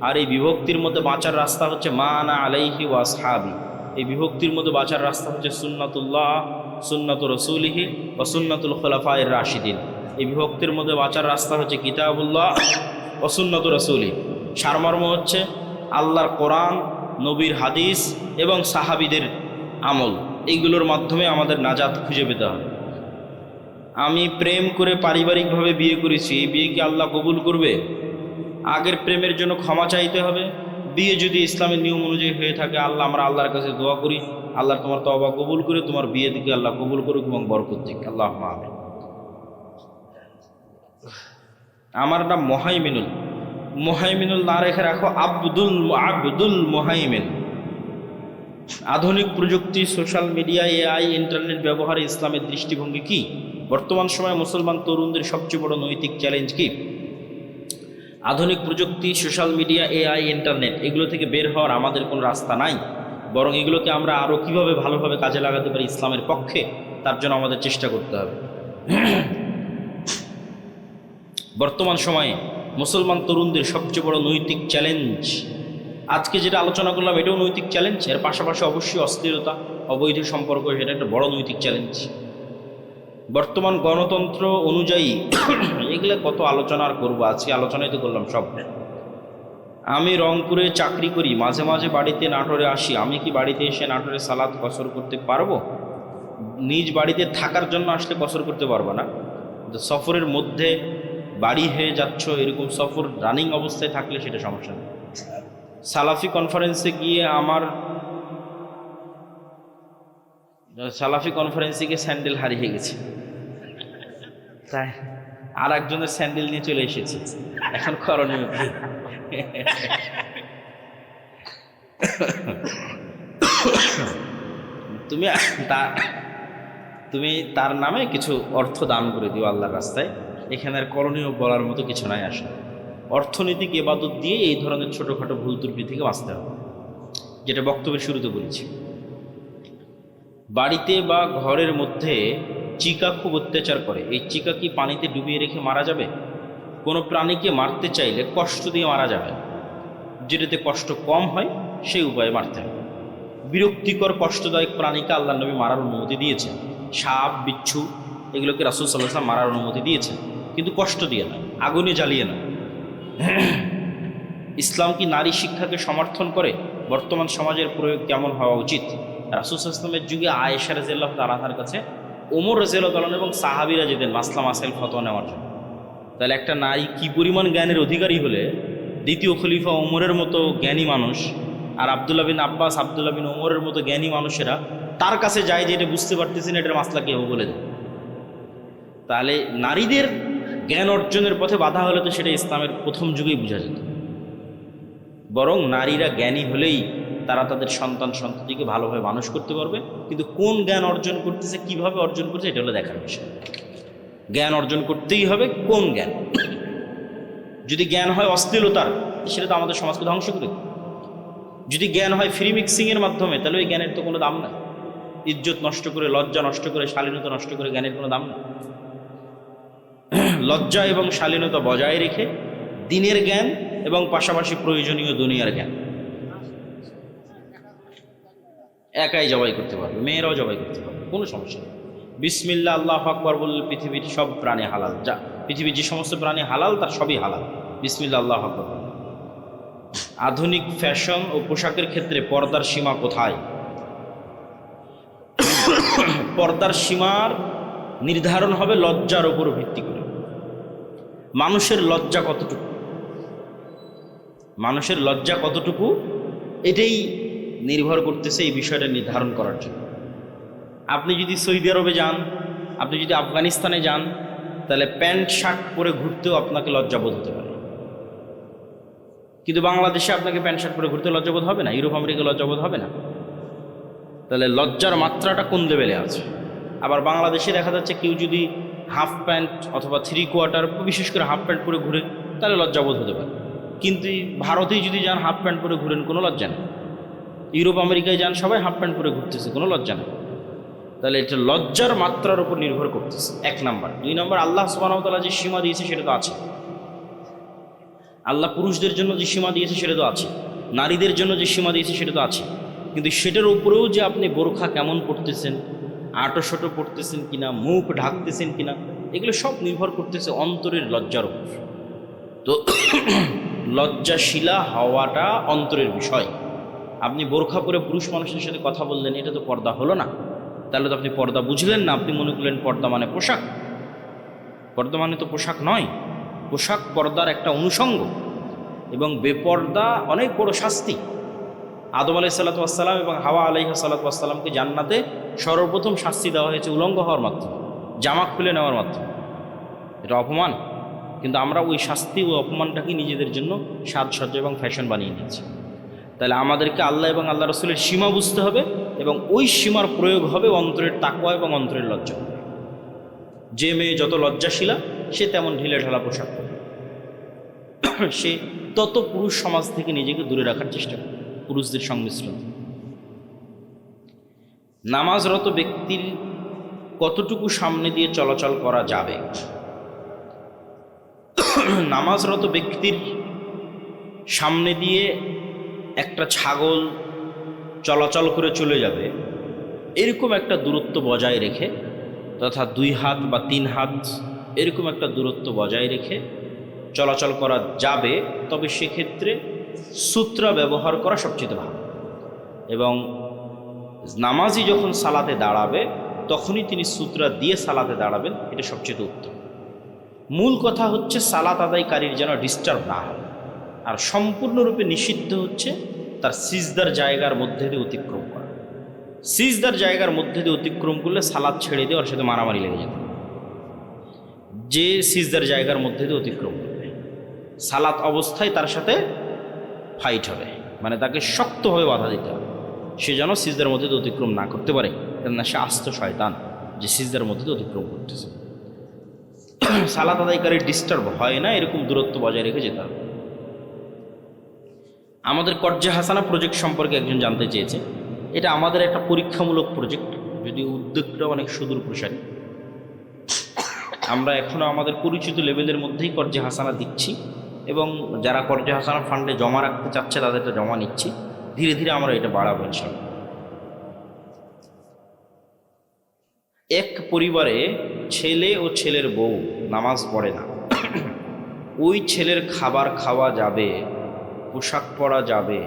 Speaker 1: আর এই বিভক্তির মধ্যে বাঁচার রাস্তা হচ্ছে মা আনা আলাইহি ওয়া আসহাবি। এই বিভক্তির মধ্যে বাঁচার রাস্তা হচ্ছে সুন্নাতুল্লাহ, সুন্নাতু রাসূলিহি ওয়া সুন্নাতুল খুলাফায়ে রাশিদিন। এই বিভক্তির মধ্যে বাঁচার রাস্তা হচ্ছে কিতাবুল্লাহ ওয়া সুন্নাতু রাসূলি। সারমর্ম হচ্ছে আল্লাহর কোরআন, নবীর হাদিস এবং সাহাবীদের আমল। এইগুলোর মাধ্যমে আমাদের নাজাত খুঁজে পেতে হবে। আমি প্রেম করে পারিবারিকভাবে বিয়ে করেছি, এই বিয়ে কি আল্লাহ কবুল করবে? আগের প্রেমের জন্য ক্ষমা চাইতে হবে। বিয়ে যদি ইসলামের নিয়ম অনুযায়ী হয়ে থাকে, আমরা আল্লাহর কাছে দোয়া করি, আল্লাহ তোমার তওবা কবুল করে তোমার বিয়ে দিকে আল্লাহ কবুল করুক এবং বরকত দিক। আল্লাহুম্মা আমিন। আমার নাম মোহাইমিনুল। মোহাইমিনুল না রেখে রাখো আব্দুল মোহাইমিন। আধুনিক প্রযুক্তি, সোশ্যাল মিডিয়া, এআই, ইন্টারনেট ব্যবহারে ইসলামের দৃষ্টিভঙ্গি কি? বর্তমান সময়ে মুসলমান তরুণদের সবচেয়ে বড় নৈতিক চ্যালেঞ্জ কি? আধুনিক প্রযুক্তি, সোশ্যাল মিডিয়া, এআই, ইন্টারনেট এগুলো থেকে বের হওয়ার আমাদের কোনো রাস্তা নাই, বরং এগুলোকে আমরা আরও কীভাবে ভালোভাবে কাজে লাগাতে পারি ইসলামের পক্ষে, তার জন্য আমাদের চেষ্টা করতে হবে। বর্তমান সময়ে মুসলমান তরুণদের সবচেয়ে বড় নৈতিক চ্যালেঞ্জ, আজকে যেটা আলোচনা করলাম এটাও নৈতিক চ্যালেঞ্জ, এর পাশাপাশি অবশ্যই অস্থিরতা, অবৈধ সম্পর্ক, এটা একটা বড় নৈতিক চ্যালেঞ্জ। বর্তমান গণতন্ত্র অনুযায়ী এগুলো কত আলোচনা করবো, আজকে আলোচনাই তো করলাম সব। আমি রংপুরে চাকরি করি, মাঝে মাঝে বাড়িতে নাটোরে আসি, আমি কি বাড়িতে এসে নাটোরে সালাত কসর করতে পারবো? নিজ বাড়িতে থাকার জন্য আসলে কসর করতে পারবো না, সফরের মধ্যে বাড়ি হয়ে যাচ্ছ এরকম সফর রানিং অবস্থায় থাকলে সেটা সমস্যা নেই। সালাফি কনফারেন্সে গিয়ে স্যান্ডেল হারিয়ে গেছে, তাই আর একজনের স্যান্ডেল নিয়ে চলে এসেছি, এখন করণীয় কি? তুমি তার নামে কিছু অর্থ দান করে দিও আল্লাহর রাস্তায়, এখানে আর করণীয় বলার মতো কিছু নাই। আসলে অর্থনৈতিক ইবাদত দিয়ে এই ধরনের ছোটোখাটো ভুল ত্রুটি থেকে বাঁচতে হবে, যেটা বক্তব্যের শুরুতে বলেছি। বাড়িতে বা ঘরের মধ্যে চিকা খুব অত্যাচার করে, এই চিকা কি পানিতে ডুবিয়ে রেখে মারা যাবে? কোনো প্রাণীকে মারতে চাইলে কষ্ট দিয়ে মারা যাবে, যেটাতে কষ্ট কম হয় সেই উপায়ে মারতে হবে। বিরক্তিকর কষ্টদায়ক প্রাণীকে আল্লাহ নবী মারার অনুমতি দিয়েছেন, সাপ, বিচ্ছু এগুলোকে রাসূল সাল্লাল্লাহু আলাইহি ওয়াসাল্লাম মারার অনুমতি দিয়েছেন, কিন্তু কষ্ট দিয়ে না, আগুনে জ্বালিয়ে না। ইসলাম কি নারী শিক্ষাকে সমর্থন করে? বর্তমান সমাজের প্রয়োগ কেমন হওয়া উচিত? রাসূল সাল্লাল্লাহু আলাইহি ওয়াসাল্লামের যুগে আয়েশা রাদিয়াল্লাহু তাআলা আনহার কাছে ওমর রাদিয়াল্লাহু তাআলা এবং সাহাবীরা যেতেন মাসলা মাসাইল ফতোয়া নেওয়ার জন্য। তাহলে একটা নারী কি পরিমাণ জ্ঞানের অধিকারী হলে দ্বিতীয় খলিফা ওমরের মতো জ্ঞানী মানুষ আর আব্দুল্লাহ বিন আব্বাস, আব্দুল্লাহ বিন ওমরের মতো জ্ঞানী মানুষেরা তার কাছে যায় যে এটা বুঝতে পারতেছেন এটার মাসলা কেউ বলে দেয়। তাহলে নারীদের জ্ঞান অর্জনের পথে বাধা হলে তো সেটা ইসলামের প্রথম যুগেই বোঝা যেত। বরং নারীরা জ্ঞানী হলেই তারা তাদের সন্তান সন্ততিকে ভালোভাবে মানুষ করতে পারবে, কিন্তু কোন জ্ঞান অর্জন করতেছে, কিভাবে অর্জন করছে, এটা হলো দেখার বিষয়। জ্ঞান অর্জন করতেই হবে, কোন জ্ঞান? যদি জ্ঞান হয় অশ্লীলতার, সেটা তো আমাদের সমাজকে ধ্বংস করে। যদি জ্ঞান হয় ফ্রি মিক্সিংয়ের মাধ্যমে, তাহলে ওই জ্ঞানের তো কোনো দাম নাই। ইজ্জত নষ্ট করে, লজ্জা নষ্ট করে, শালীনতা নষ্ট করে জ্ঞানের কোনো দাম নেই। লজ্জা এবং শালীনতা বজায় রেখে দিনের জ্ঞান এবং পাশাপাশি প্রয়োজনীয় দুনিয়ার জ্ঞান একাই জবাই করতে পারবে, মেয়েরাও জবাই করতে পারবে, কোনো সমস্যা নেই। বিসমিল্লাহ আল্লাহু আকবার বললে পৃথিবীর সব প্রাণী হালাল, যা পৃথিবীর যে সমস্ত প্রাণী হালাল তার সবই হালাল, বিসমিল্লাহ আল্লাহু আকবার। আধুনিক ফ্যাশন ও পোশাকের ক্ষেত্রে পর্দার সীমা কোথায়? পর্দার সীমার নির্ধারণ হবে লজ্জার উপর ভিত্তি করে। মানুষের লজ্জা কতটুকু, মানুষের লজ্জা কতটুকু, এটাই নির্ভর করতেছে এই বিষয়টা নির্ধারণ করার জন্য। আপনি যদি সৌদি আরবে যান, আপনি যদি আফগানিস্তানে যান, তাহলে প্যান্ট শার্ট পরে ঘুরতেও আপনাকে লজ্জাবোধ হতে পারে, কিন্তু বাংলাদেশে আপনাকে প্যান্ট শার্ট পরে ঘুরতে লজ্জাবোধ হবে না, ইউরোপ আমেরিকা লজ্জাবোধ হবে না। তাহলে লজ্জার মাত্রাটা কোন লেভেলে আছে? আবার বাংলাদেশে দেখা যাচ্ছে কেউ যদি হাফ প্যান্ট অথবা 3/4, বিশেষ করে হাফ প্যান্ট পরে ঘুরে, তাহলে লজ্জাবোধ হতে পারে। কিন্তু ভারতেই যদি যান হাফ প্যান্ট পরে ঘুরেন, কোনো লজ্জা নেই। ইউরোপ আমেরিকায় যান, সবাই হাফ প্যান্ট পরে ঘুরতেছে, কোনো লজ্জা নেই। তাহলে এটা লজ্জার মাত্রার উপর নির্ভর করতেছে, 1 নাম্বার। 2 নাম্বার, আল্লাহ সুবহানাহু ওয়া তাআলা যে সীমা দিয়েছে সেটা তো আছে। আল্লাহ পুরুষদের জন্য যে সীমা দিয়েছে সেটা তো আছে, নারীদের জন্য যে সীমা দিয়েছে সেটা তো আছে, কিন্তু সেটার উপরেও যে আপনি বোরখা কেমন পড়তেছেন, আঁটো পড়তেছেন কিনা, মুখ ঢাকতেছেন কিনা, এগুলো সব নির্ভর করতেছে অন্তরের লজ্জার উপর। তো লজ্জাশীলা হওয়াটা অন্তরের বিষয়। আপনি বোরখা পরে পুরুষ মানুষের সাথে কথা বললেন, এটা তো পর্দা হলো না। তাহলে তো আপনি পর্দা বুঝলেন না, আপনি মনে করলেন পর্দা মানে পোশাক। পর্দা মানে তো পোশাক নয়, পোশাক পর্দার একটা অনুষঙ্গ, এবং বেপর্দা অনেক বড় শাস্তি। আদম আলাইহিস সালাতু ওয়াস সালাম এবং হাওয়া আলাইহিস সালাতু ওয়াস সালামকে জান্নাতে সর্বপ্রথম শাস্তি দেওয়া হয়েছে উলঙ্গ হওয়ার মাধ্যমে, জামা খুলে নেওয়ার মাধ্যমে। এটা অপমান, কিন্তু আমরা ওই শাস্তি ও অপমানটাকে নিজেদের জন্য সাজসজ্জা এবং ফ্যাশন বানিয়ে নিয়েছি। তাহলে আমাদেরকে আল্লাহ এবং আল্লাহ রসুলের সীমা বুঝতে হবে এবং ওই সীমার প্রয়োগ হবে অন্তরের তাকওয়া এবং অন্তরের লজ্জা। যে মেয়ে যত লজ্জাশীলা সে তেমন ঢিলে ঢালা পোশাক পরবে, সে তত পুরুষ সমাজ থেকে নিজেকে দূরে রাখার চেষ্টা করবে, পুরুষদের সংমিশ্রণ। নামাজরত ব্যক্তির কতটুকু সামনে দিয়ে চলাচল করা যাবে? নামাজরত ব্যক্তির সামনে দিয়ে একটা ছাগল চলাচল করে চলে যাবে এরকম একটা দূরত্ব বজায় রেখে, তথা 2 হাত বা 3 হাত এরকম একটা দূরত্ব বজায় রেখে চলাচল করা যাবে, তবে সেক্ষেত্রে সূত্রা ব্যবহার করা সবচেয়ে ভালো। এবং নামাজি যখন সালাতে দাঁড়াবে তখনই তিনি সূত্রা দিয়ে সালাতে দাঁড়াবেন, এটা সবচেয়ে উত্তম। মূল কথা হচ্ছে সালাত আদায়কারীর যেন ডিস্টার্ব না হয়। আর সম্পূর্ণরূপে নিষিদ্ধ হচ্ছে তার সিজদার জায়গার মধ্যে দিয়ে অতিক্রম করা। সিজদার জায়গার মধ্যে দিয়ে অতিক্রম করলে সালাত ছেড়ে দিয়ে ওর সাথে মারামারি লেগে যেত। যে সিজদার জায়গার মধ্যে দিয়ে অতিক্রম করবে সালাত অবস্থায় তার সাথে ফাইট হবে, মানে তাকে শক্তভাবে বাধা দিতে হবে, সে যেন সিজদার মধ্যে দিয়ে অতিক্রম না করতে পারে, কেননা সে আস্ত শয়তান যে সিজদার মধ্যে দিয়ে অতিক্রম করতেছে। সালাত আদায়কারীর ডিস্টার্ব হয় না এরকম দূরত্ব বজায় রেখে যেতে হবে। আমাদের কর্জে হাসানা প্রজেক্ট সম্পর্কে একজন জানতে চেয়েছে। এটা আমাদের একটা পরীক্ষামূলক প্রজেক্ট, যদিও উদ্যোগটা অনেক সুদূর প্রসারী। আমরা এখনও আমাদের পরিচিত লেভেলের মধ্যেই কর্জে হাসানা দিচ্ছি এবং যারা কর্জে হাসানা ফান্ডে জমা রাখতে চাচ্ছে তাদেরটা জমা নিচ্ছি। ধীরে ধীরে আমরা এটা বাড়াবো ইনশাআল্লাহ। এক পরিবারে ছেলে ও ছেলের বউ নামাজ পড়ে না, ওই ছেলের খাবার খাওয়া যাবে, পোশাক পরা যাবে।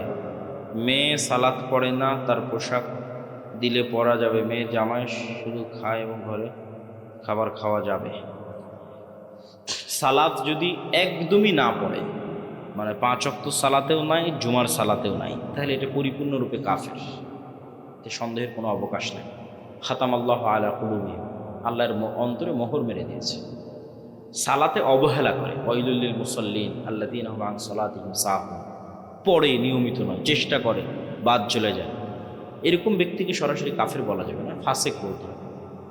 Speaker 1: মেয়ে সালাত পড়ে না, তার পোশাক দিলে পরা যাবে। মেয়ে জামাই শুধু খায় এবং ঘরে খাবার খাওয়া যাবে। সালাত যদি একদমই না পড়ে, মানে 5 ওয়াক্ত সালাতেও নাই, জুমার সালাতেও নাই, তাহলে এটা পরিপূর্ণরূপে কাফের, এতে সন্দেহের কোনো অবকাশ নেই। খাতামাল্লাহু আলা কুলুবিহিম, আল্লাহর অন্তরে মোহর মেরে দিয়েছে। সালাতে অবহেলা করে, ওয়াইলুল লিল মুসাল্লিন আল্লাযীনা হুম আন সালাতিহিম সাহুন, পড়ে নিয়মিত নয়, চেষ্টা করে বাদ চলে যায়, এরকম ব্যক্তিকে সরাসরি কাফের বলা যাবে না, ফাসেক বলতে হবে।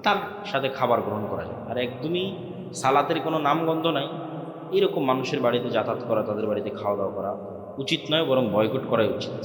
Speaker 1: তার সাথে খাবার গ্রহণ করা যায়। আর একদমই সালাতের কোনো নামগন্ধ নাই এরকম মানুষের বাড়িতে যাতায়াত করা, তাদের বাড়িতে খাওয়া দাওয়া করা উচিত নয়, বরং বয়কট করাই উচিত।